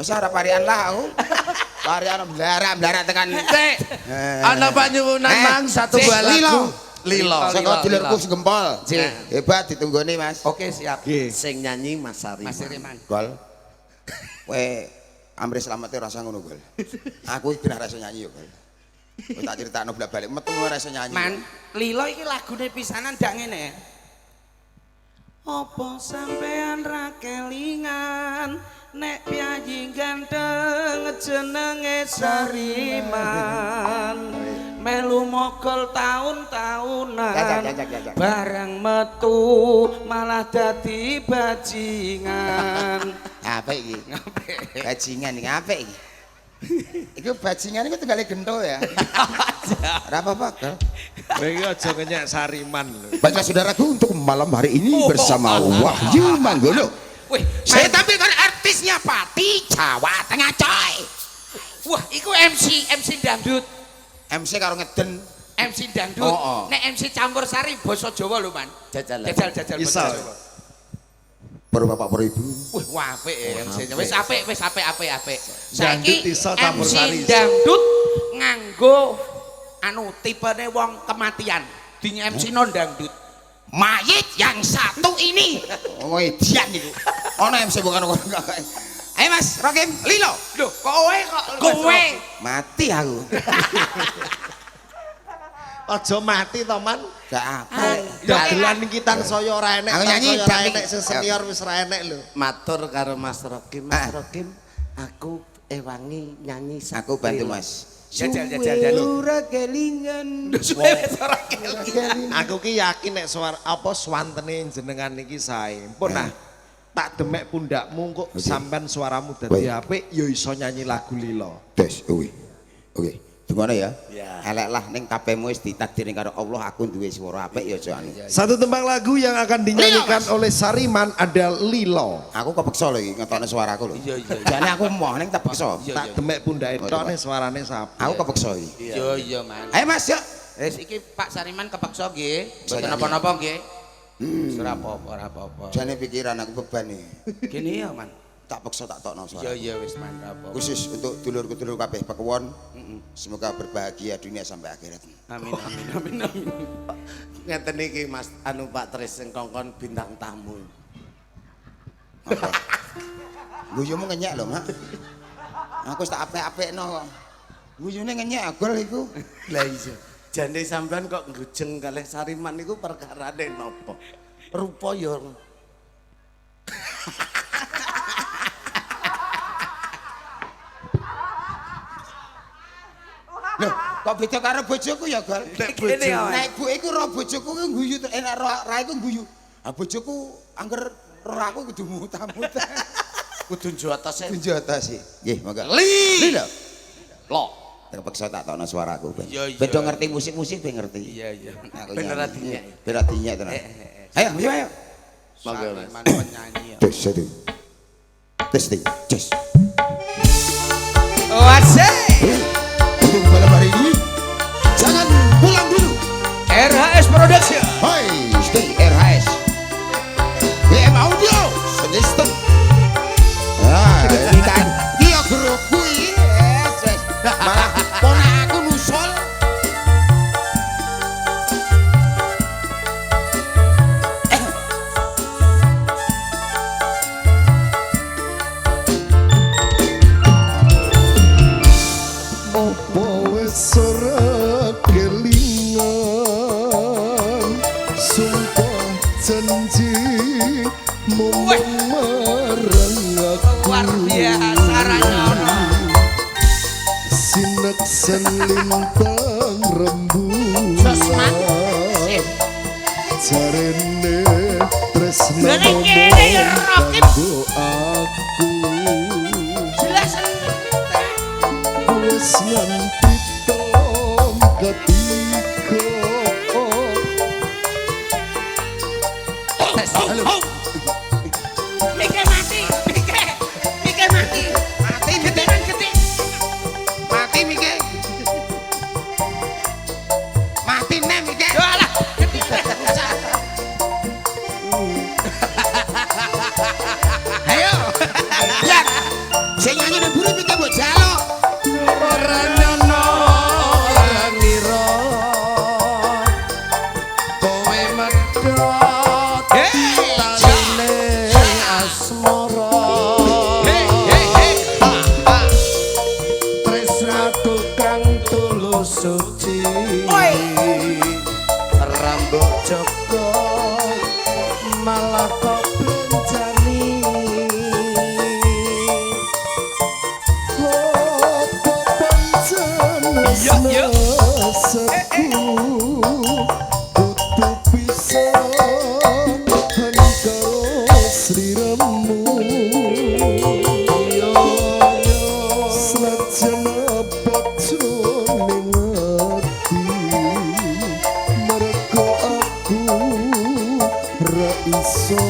Wis ora parian lah aku. Parian blarak tekan. Ana panyuwunan Mang satu buah lagu. Lilo. Saka dulurku segempol. Hebat ditunggoni Mas. Oke, siap. Sing nyanyi Mas Sariman. Mas Sariman. Gol. Kowe amre slamete rasa ngono Gol. Aku iki ora iso nyanyi yo Gol. Kowe tak critakno blak-balik metu ora iso nyanyi. Man, Lilo iki lagune pisanan dak ngene. Apa sampean ra kelingan nek piyayi ganteng jenenge Sariman. Melu mogol taun-taunan. Barang metu malah dadi bajingan. Apik iki. Bajingan iki apik iki. Iku bajingan iku tunggale gento ya. Ora apa-apa, Gal. Kowe iki aja ngenyek Sariman lho. Baiklah saudaraku untuk malam hari ini bersama Wahyu Manggono. Wih, Saya tampilkan artisnya Pati Jawa Tengah coy. wah, iku MC dangdut. MC karo ngeden. MC dangdut. Oh. Nek MC campur sari basa Jawa lho, Man. Jajal. Jajal Iso. basa Jawa. Baru bapak baru ibu. Wih, apik MC-nya. Wis apik. Dangdut iso campur sari. MC dangdut nganggo anu tipene wong kematian. Di MC non dangdut. Mayit yang satu ini. Oh, edian niku. Ono MC bukan ono. Ayo Mas, Rokim, Lilo. Loh, kowe. Mati aku. Aja mati to, Man. Gak apa. Dagelan iki tansaya ora enek. Aku nyanyi, tansaya ora tapi- enek sing senior wis ora enek lho. Matur karo Mas Rokim. Mas Rokim, aku ewangi nyanyi Aku bantu Lilo. Mas. Jajal. Ora kelingan. Suwe wis ora kelingan. Aku ki yakin nek swantene jenengan niki sae. Pun nah tak demek pundakmu kok sampean suaramu dadi apik ya iso nyanyi lagu lilo. Des, oke. Gimana ya? Elek lah ning kabehmu wis ditakdirin karo Allah aku duwe swara apik ya aja anu. Satu tembang lagu yang akan dinyanyikan oleh Sariman ada Lilo. Aku kepeksa lho iki ngetokne suaraku lho. Iya. Jane aku moh ning kepeksa. Tak demek pundake tok nih suarane sapa. Aku kepeksa iki. Iya, Man. Ayo Mas, yuk. Wis iki Pak Sariman kepeksa nggih. Mboten napa-napa nggih. Ora apa-apa. Jane pikiran aku beban iki. Gini ya, Man. Tak paksa tak tokno suara. Iya wis Man, apa. Khusus untuk dulur-dulur kabeh Pekewon. Semoga berbahagia dunia sampai akhirat. Amin. Ngeten iki Mas anu Pak Tris sing kongkon bintang tamu. Apa? Guyumu ngenyek lho, Mak. Aku wis tak apik-apikno kok. Guyune ngenyek agol iku. Lah iya. Jane sampean kok nggujeng kalih Sariman niku perkarane napa? Rupa ya Loh, kok beda karo bojoku ya, Gol? Nek bu iku ro bojoku ku guyu enak ra iku guyu. Ah bojoku angger ro aku kudu muta-muta. kudu njotose. Njotose. Nggih, monggo. Li lho. Lo. Terpaksa tak tokno suaraku, Ben. Iya. Bedo ngerti musik-musik ben ngerti. Iya. Ben ora dinyek. Ben ora dinyek tenan. Ayo. Monggo Mas. Man penyanyi ya. Tes satu. Testing. Cus. Asik. Untuk malam hari ini jangan pulang dulu. RHS Production. Hai, stay RHS. BM Audio Suggestion. Ini kan dia grupku yes. Malah ponak aku nusul. Ora kelingan sumpah janji momong marang aku Luar biasa Ranyono. sineksen lintang rembulan jarene tresno aku wis nganti ketika Mike mati. Ketingan ketik. Mati Mike. Mati nih Mike. Alah, ketingan. Ayo. Lihat. Saya nyanyi dan buru Mike buat jaluk. Ora nyono ora nira kowe medhot taline asmara tresnaku kang tulus suci rambut joko malah kok bencani Yo. Kutu pisang karo sliramu Senajan bocone ngati mergo aku ra iso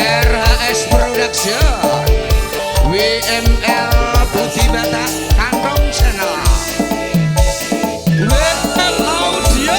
RHS Production. WML Putih Bata Kantong Channel. WML Audio.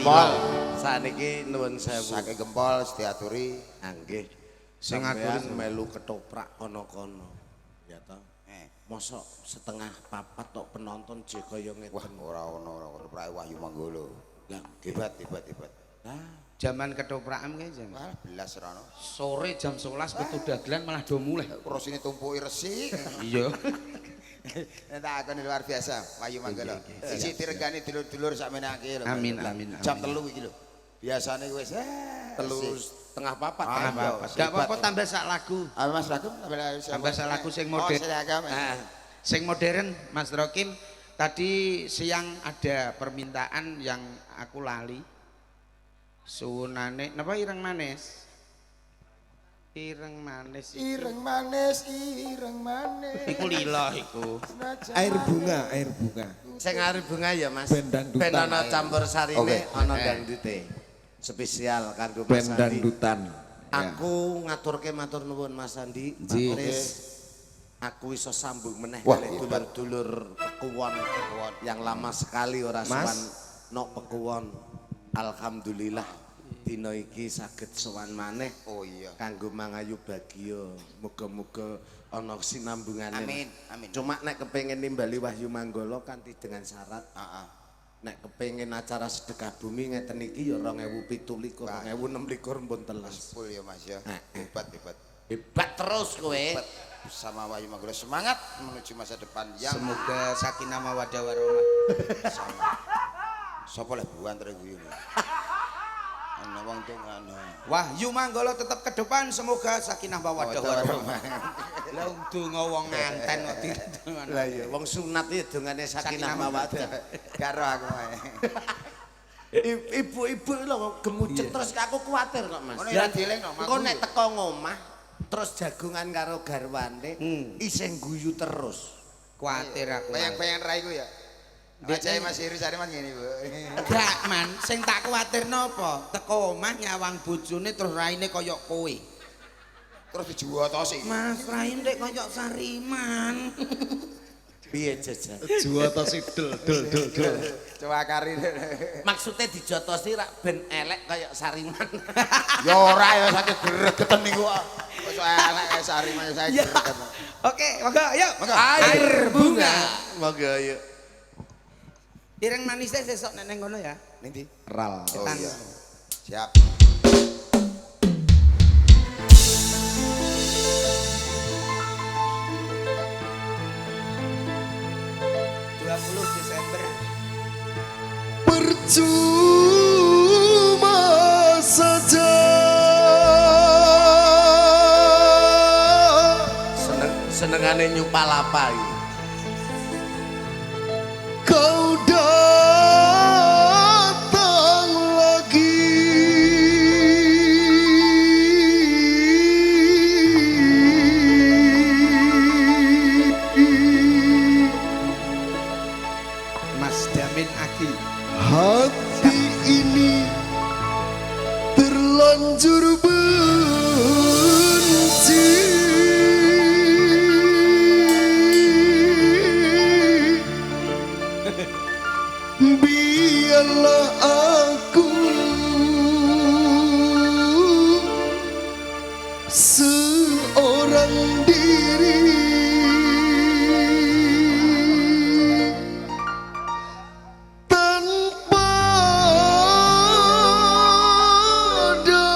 gempol. Saniki nuwun sewu. Saking gempol diaturi. Nggih. Sing Sampeyan aturi melu ketoprak kono-kono. Ya toh. Mosok setengah papat tok penonton je kaya ngeten. Wah, ora ono ketoprak Wahyu Manggolo. Lah, Hebat. Zaman ketoprakan kae jam. Wah, belas ora ono. Sore jam 11 metu dagelan malah do mulih. Terus ini tumpuki resik. Iya. Tak akoni luar biasa Wahyu Manggolo. Siji diregani dulur-dulur sakmenake lho. Amin. Jam 3 iki lho. Biasane wis telu setengah papat. Enggak apa-apa tambah sak lagu. Mas Rakum Tambah sak lagu sing Oh, modern. silakan. Sing modern Mas Rokim. Tadi siang ada permintaan yang aku lali. Suwunane napa ireng manis? Ireng manis. Iku lila iku. Air bunga. Sing arep bunga ya Mas. Ben dangdutan. Ben ana campur sarine, ana dangdute. Spesial kanggo Mas Ben Andi. dangdutan. Aku ngaturke matur nuwun Mas Andi. Ji. Aku iso sambung meneh Wah, kali dulur-dulur pekuwon yang lama sekali ora Mas. sowan nok pekuwon. Alhamdulillah dina iki saged sowan maneh. Oh iya. Kanggo mangayu bagya. Muga-muga ana sinambungane. Amin. Cuma nek kepengin nimbali Wahyu Manggolo kanthi dengan syarat nek kepengin acara sedekah bumi ngeten iki ya 2017 2026 pun teles. Full ya Mas ya. Hebat. Hebat terus kowe. Bersama Wahyu Manggolo semangat menuju masa depan yang Semoga sakinah mawaddah warahmah. sapa leh buan guyu. Ana wong tuh ngono. Wahyu Manggolo tetap ke depan semoga sakinah mawaddah warahmah. Lah donga wong nganten kok dirungan. Lah iya wong sunat iki dongane sakinah mawaddah. Karo aku ae. Ibu-ibu lho gemucet terus aku kuwatir kok Mas. Ngono ya dielingno Engko nek teko ngomah terus jagungan karo garwane isih guyu terus. Kuatir aku. Bayang-bayang ra iku ya. Bacae Mas Iri sare man ngene, Bu. Gak man, sing tak kuatir napa? Teko omah nyawang bojone terus raine kaya kowe. Terus dijuwotosi. Mas raine ndek kaya sariman. Piye jajal? Juwata sidel dul. Coba kari. Maksudnya dijotosi rak ben elek kaya sariman. Ya ora ya sakit gregeten niku kok. Kok elek kaya sariman saya gregeten. Oke, monggo yuk. Air bunga. Monggo yuk. Ireng manisnya sesok nek nang ngono ya. Ning ndi? Ral. Oh Ketan. iya. Siap. Desember. Percuma saja Senengane nyupal apa iki? kau datang lagi Mas Damin Aki. hati ini terlanjur benci biarlah aku seorang diri tanpa ada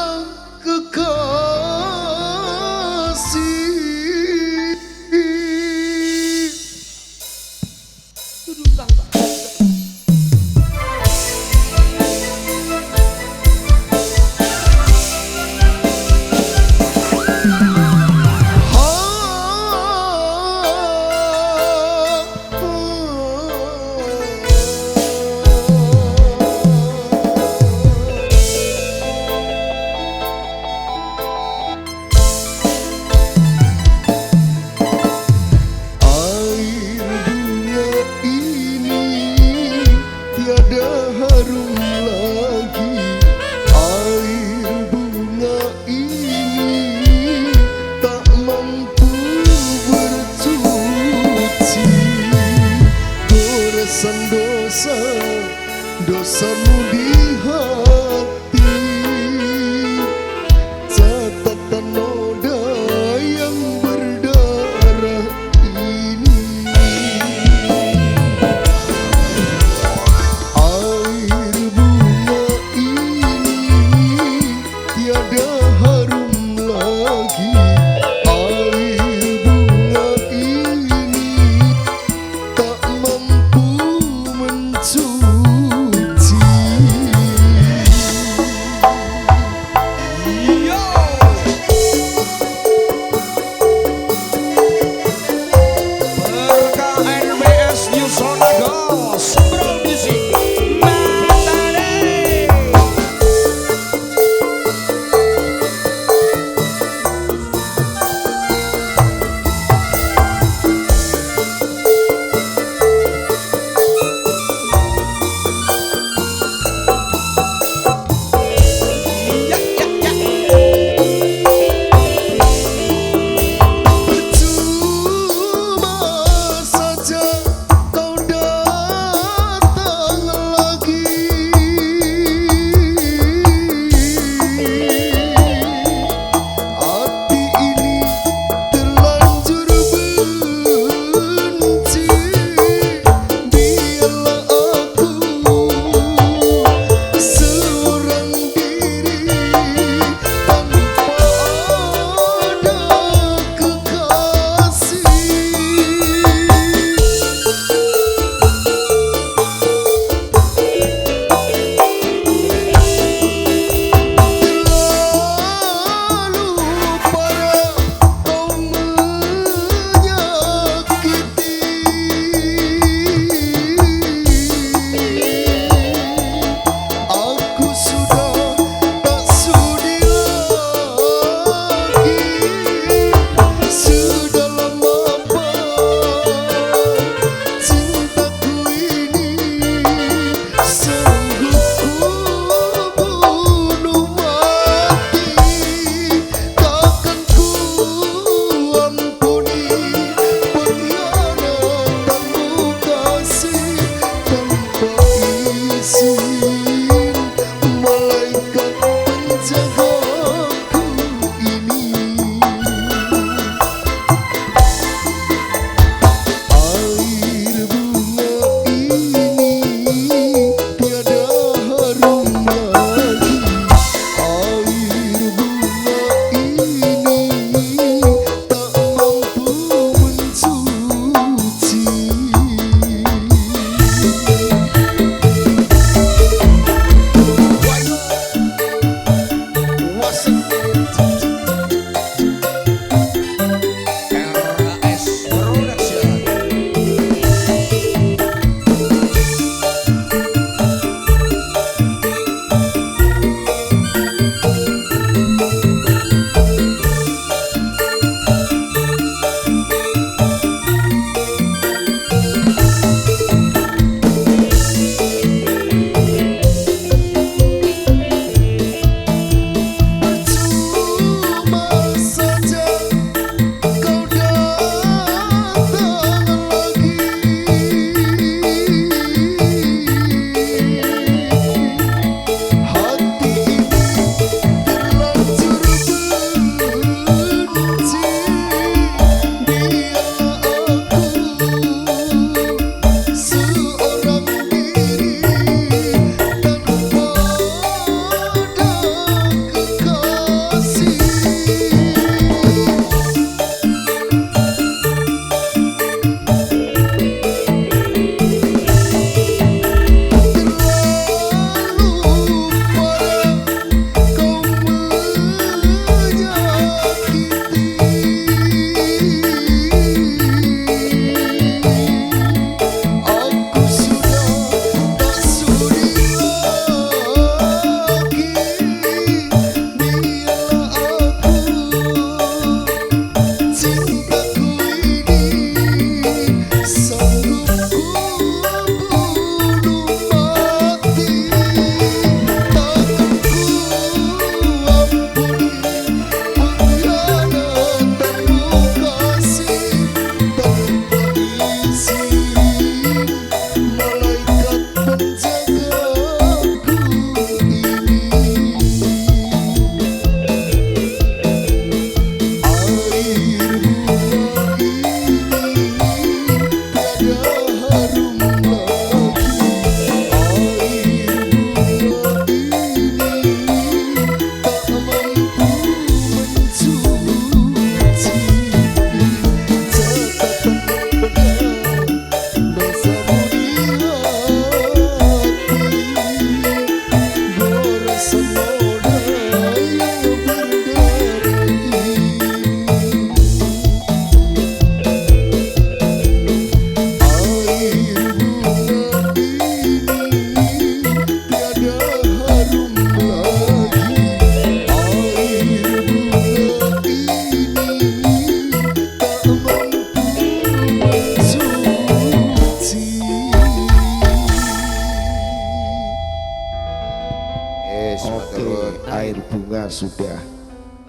air bunga sudah.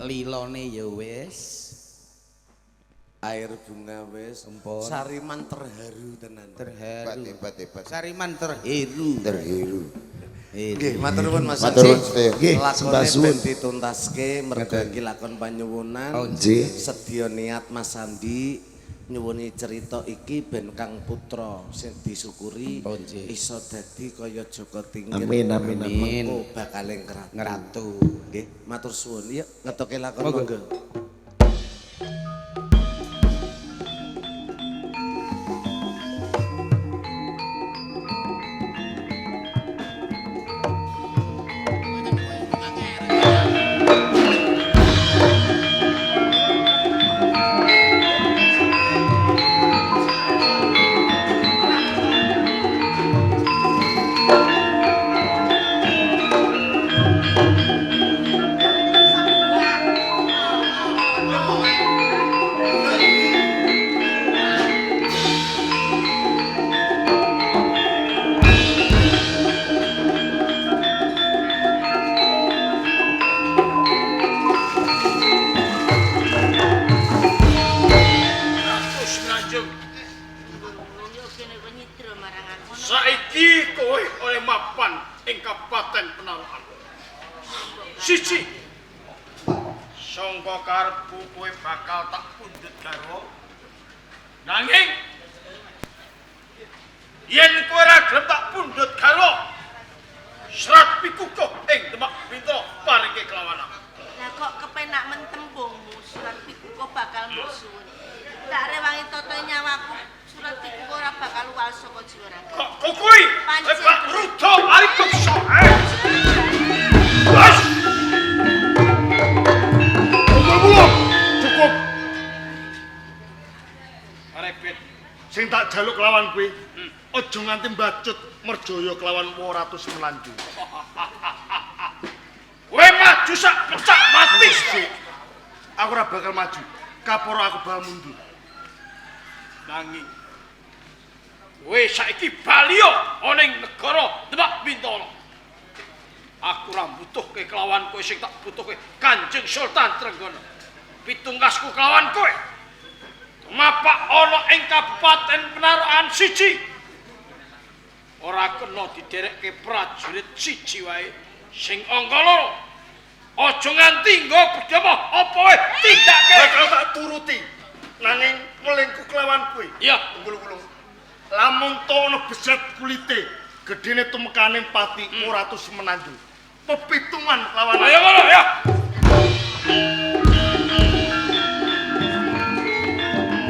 Lilone ya wis. Air bunga wis. Sariman terharu tenan. Terharu. Hebat. Sariman terharu. Nggih, matur nuwun Mas Matur Haji. nuwun. Nggih, Lakone sembah suwun. ben dituntaske mergo iki lakon panyuwunan. Oh, nggih. Sedya niat Mas Sandi nyuwuni cerita iki ben Kang Putra sing disyukuri iso dadi kaya Joko Tingkir. Amin. Mengko bakale ngratu. Nggih, matur suwun. Yuk ngetoke lakon monggo. Saiki kowe oleh mapan ing Kabupaten Penarukan. Siji, sangka karepku kowe bakal tak pundhut garwa. Nanging yen kowe ora gelem tak pundhut garwa, serat pikukuh ing Demak Bintara paringi kelawanan. Lah kok kepenak men tembungmu surat pikukuh bakal musuh. Tak rewangi toto nyawaku. Surat iku ora bakal luwal saka jiwa raga. Kok kuwi? Pak Rudo ari beksa. Wes. Cukup. Arepet sing tak jaluk kelawan kuwi. Aja nganti mbacut merjaya kelawan Waratus Melanju. Kowe maju sak pecak mati sik. Aku ora bakal maju. Kaporo aku bakal mundur. Nanging kowe saiki balio ana ing negara Demak Bintara. Aku ora butuhke kelawan kowe sing tak butuhke Kanjeng Sultan Trenggana. Pitungkasku kelawan kowe. Mapak ana ing Kabupaten Penarukan siji. Ora kena diderekke prajurit siji wae sing angka loro. Aja nganti nggo bedama apa wae tindake. Bakal tak turuti. Nanging melingku kelawan kowe. Iya, ulung-ulung. Lamun tono beset kulite, gedene tumekaning pati Waratus Menanjung. Pepitungan lawan. Ayo ngono ya.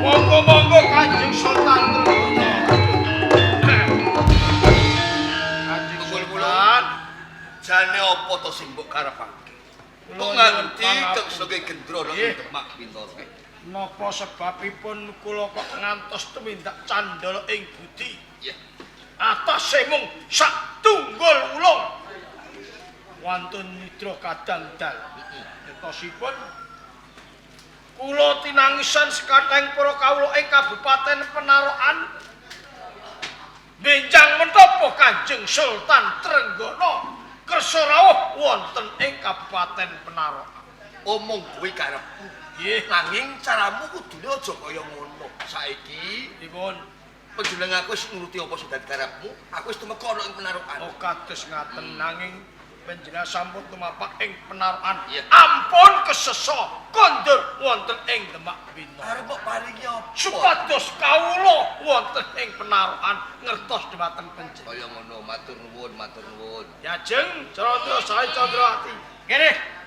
Monggo Kanjeng Sultan Trenggana. Kanjeng Sultan, jane apa to sing mbok karepake? Kok nganti keksoge gendro ing Demak Bintara. Napa sebabipun kula kok ngantos tumindak candala ing budi? Atase mung sak tunggul ulung. Wantun nidra kadang dal. Ngetosipun kula tinangisan sekathahing para kawula ing Kabupaten Penarukan. Benjang menapa Kanjeng Sultan Trenggana kersa rawuh wonten ing Kabupaten Penarukan. Omong kuwi karepku. Nggih, nanging caramu kudune aja kaya ngono. Saiki dipun panjenenganku wis nuruti apa sing dadi karepmu. Aku wis tumeka ana ing Penarukan. Oh, kados ngaten nanging panjenengan sampun tumapak ing Penarukan. Ampun kesesa kondur wonten ing Demak Bintara. Arep paringi apa? Supados kawula wonten ing Penarukan ngertos dhumateng panjenengan. Kaya ngono, matur nuwun. Yajeng Candra Sae Candrawati. Ngene.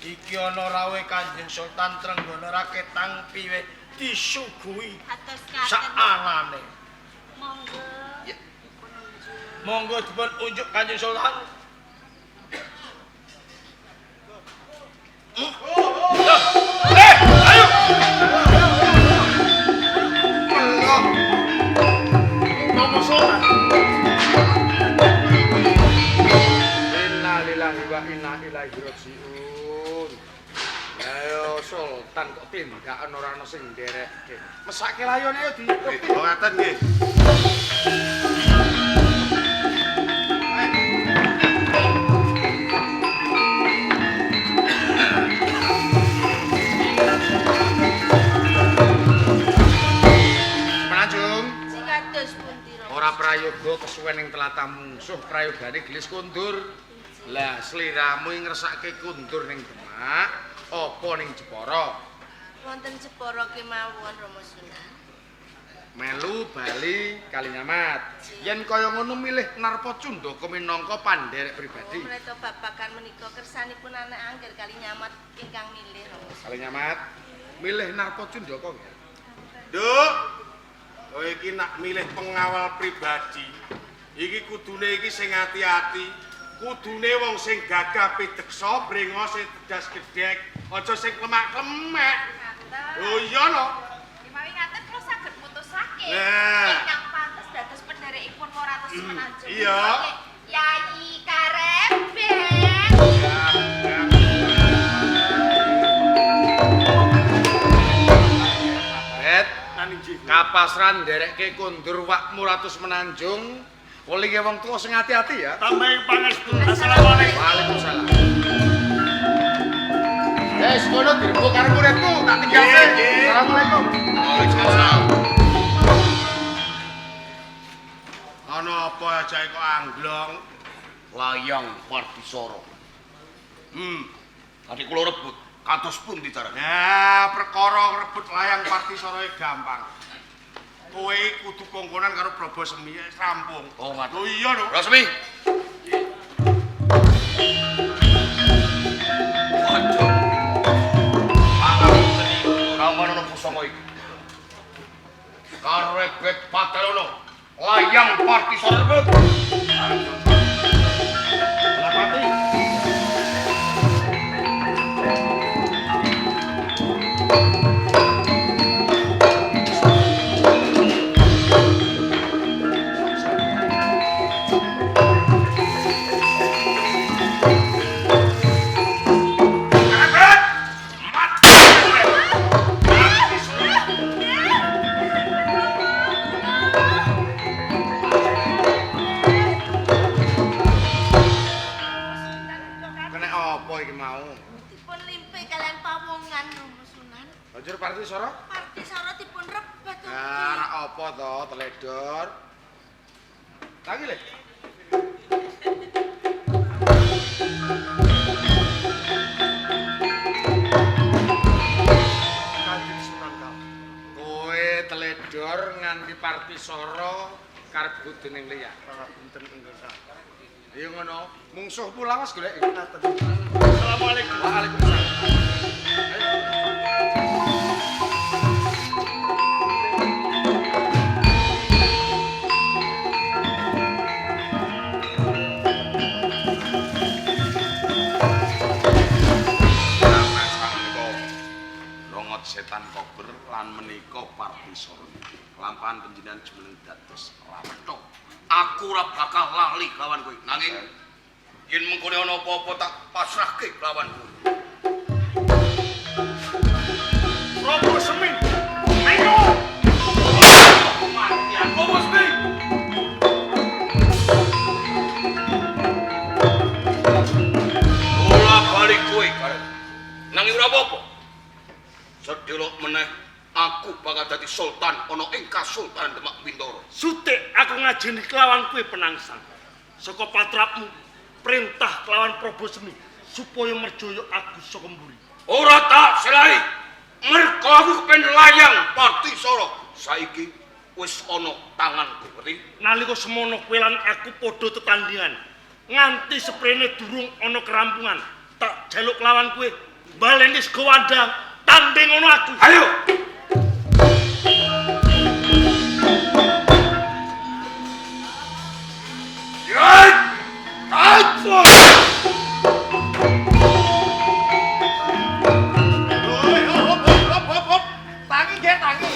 Iki ana rawuhe Kanjeng Sultan Trenggana raketang piwe disuguhi sak anane. Monggo. Ya. Monggo dipun unjuk Kanjeng Sultan. Ayo. Nomo Sultan. Innalillahi wa inna ilaihi raji'un. Ayo Sultan kok tindakan ora ana sing nderekke. Mesake layone yo di. Oh ngaten nggih. suwe ning tlatah mungsuh prayogane gelis kundur. Lah sliramu ngresake kundur ning Demak apa ning Jepara? Wonten Jepara kemawon Rama Sunan. Melu bali Kalinyamat. Yen kaya ngono milih Narpa Cundaka minangka pandherek pribadi. Mreta babakan menika kersanipun anak angger Kalinyamat ingkang milih Rama Sunan. Kalinyamat milih Narpa Cundaka. Nduk. Kowe iki nak milih pengawal pribadi. Iki kudune iki sing ati-ati. Kudune wong sing gagah pideksa, brengose tedas gedhek, aja sing klemak-klemek. Oh iya lho. Dimawi ngaten kula saged mutusake. Nah. Ingkang pantes dados pendherekipun Moratus Menanjung. Iya. Yayi Karebet. Bet, kapasran nderekke kundur wak Moratus Menanjung. Welinge wong tuwa sing ati-ati ya. Tambahi pangestu. Assalamualaikum. Waalaikumsalam. Kono dirembuk karo muridku, tak tinggal sih. Assalamualaikum. Waalaikumsalam. Ana apa aja kok angglong? Layang Partisara. Adik kula rebut. Kados pundi carane? Ya, perkara rebut layang Partisara gampang. Kowe kudu kongkonan karo Prabu Semi rampung. Oh, ngaten. Oh iya lho. Rasmi. Waduh. Ramana pusaka iki. Karebet Patelana. Layang Partisara rebut. Lapati. Banjur Partisara? Partisara dipun rebet. Nah, apa to, teledor? Lagi le. Kanjeng Sunan Kal. Kowe teledor nganti Partisara karep dening liya. Punten Inggih. Iya ngono, mungsuh pula Mas golek. Assalamualaikum. Waalaikumsalam. Setan kober lan menika Partisara. Lampahan panjenengan jumeneng dados rampung. Aku ora bakal lali lawan kowe. Nanging yen mengkone ana apa-apa tak pasrahke lawan kowe. Prabu Semi. Ayo. Mati aku mesti. Ora balik kowe karep. Nanging ora apa-apa. Sedelok meneh aku bakal dadi sultan ana ing Kasultanan Demak Bintoro. Sutik aku ngajeni kelawan kowe penangsang. Saka patrapmu perintah kelawan Prabu Semi supaya merjaya aku saka mburi. Ora tak selahi. Merga aku kepen layang Partisara. Saiki wis ana tanganku, ngerti? Nalika semono kowe lan aku padha tetandingan. Nganti seprene durung ana kerampungan. Tak jaluk kelawan kowe baleni sego wandang. Tanding ngono aku. Ayo. Yai! Ayo! Hop. Tangi nggih, tangi.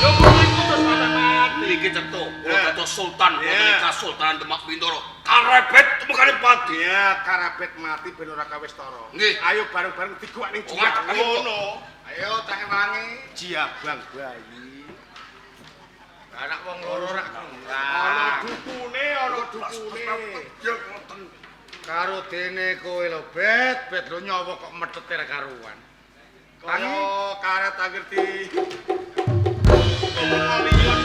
Yo kuwi putus mati. Iki cetho, dados sultan ing Kasultanan Demak Bintoro. Karebet temekane pati. Ya, karabet mati ben ora kawistara. Nggih. Ayo bareng-bareng diguak ning jiak. Ngono. Ayo tak wangi. Jiabang bayi. Anak wong loro rak ana dukune, Ya ngoten. Karo dene kowe lho, bet lho nyawa kok metete ra karuan. Kaya karet anggere di pengalian.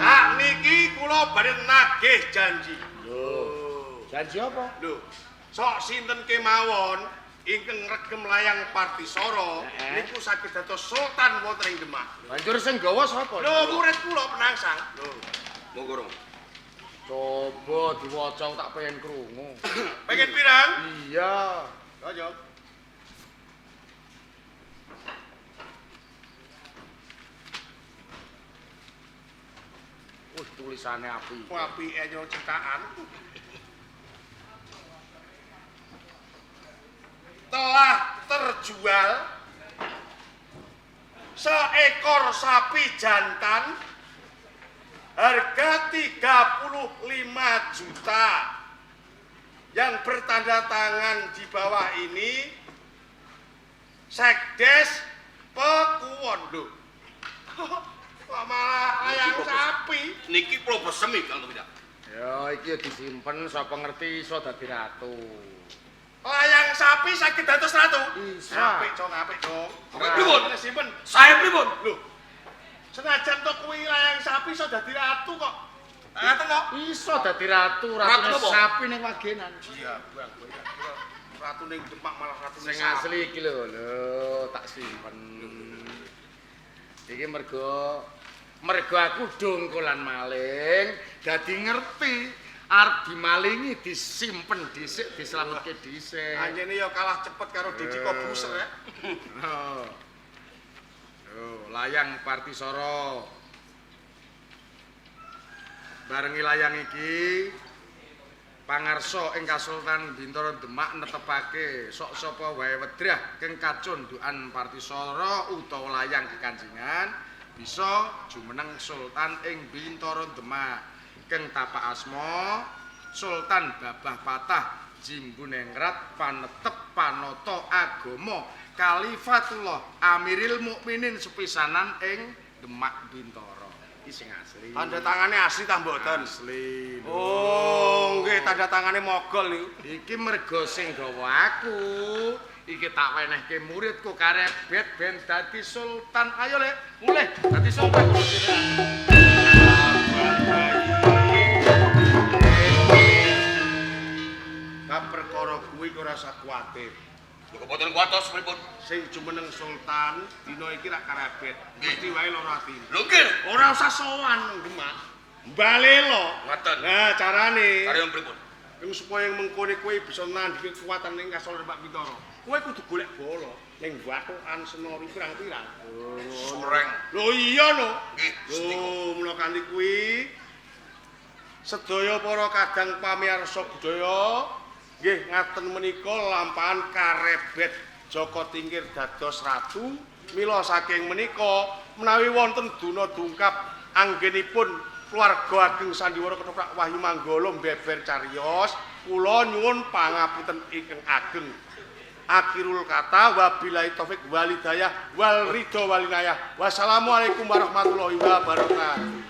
Ah niki kula badhe nagih janji. Janji apa? Lho, sok sinten kemawon ingkang ngregem layang Partisara niku saged dados sultan wonten ing Demak. Banjur sing gawa sapa? Lho, murid kula penangsang. Lho, Monggo rong. Coba diwaca tak pengen krungu. pengen pirang? Iya. Ayo. Tulisannya api. Apike nyo ciptaan. Telah terjual seekor sapi jantan harga 35 juta yang bertanda tangan di bawah ini Sekdes Pekuwon lho. Kok malah ayang sapi? Niki kula besemi Kang Tidak. Ya iki disimpen sapa ngerti iso dadi ratu. Layang sapi sakit dados ratu. Bisa. Apik, Cong, apik, Cong. Apik pripun? Simpen. Saya pripun? Lho. Senajan to kuwi layang sapi iso dadi ratu kok. Ngaten kok. Iso dadi ratu, Ratu ratune apa? sapi ning wagenan. Iya, Bang. Ratu ning Demak malah ratu Sing asli iki lho, tak simpen. Iki mergo aku dongkolan maling, dadi ngerti arep dimalingi disimpen dhisik, dislametke dhisik. Anjene ya kalah cepet karo Deddy Kobuser ya. Layang Partisara. Barengi layang iki pangarsa ing Kasultanan Bintoro Demak netepake sok sapa wae wedrah keng kacundhukan Partisara utawa layang kekancingan bisa jumeneng sultan ing Bintoro Demak keng tapak asma Sultan Babah Patah Jimbunengrat panetep panata agama Khalifatullah Amiril Mukminin sepisanan ing Demak Bintoro. Iki sing asli. Tanda tangane asli ta mboten? Asli. Oh, nggih tanda tangane mogol niku. Iki mergo sing gawa aku. Iki tak wenehke muridku karebet ben dadi sultan. Ayo Lek, mulih dadi sultan. Bab perkara kuwi ora usah kuwatir. Kok boten kuatos pripun? Sing jumeneng sultan dina iki rak karebet. Mesti wae lara ati. Lho nggih. Ora usah sowan nang Demak. Balelo. Ngoten. Nah, carane Karya pripun? ing supaya mengkone kowe bisa nandhingi kekuatan ning Kasul Demak Bintoro. Kowe kudu golek bola ning Watukan Senori pirang-pirang. Soreng. Lho iya no. Nggih, Gusti. Lho mula kanthi kuwi sedaya para kadang pamirsa budaya nggih ngaten menika lampahan karebet Joko Tingkir dados ratu. Mila saking menika menawi wonten duna dungkap anggenipun keluarga ageng Sandiwara Ketoprak Wahyu Manggala beber cariyos kula nyuwun pangapunten ingkang ageng. Akhirul kata wabillahi taufik walhidayah wal ridho walinayah. Wassalamualaikum warahmatullahi wabarakatuh.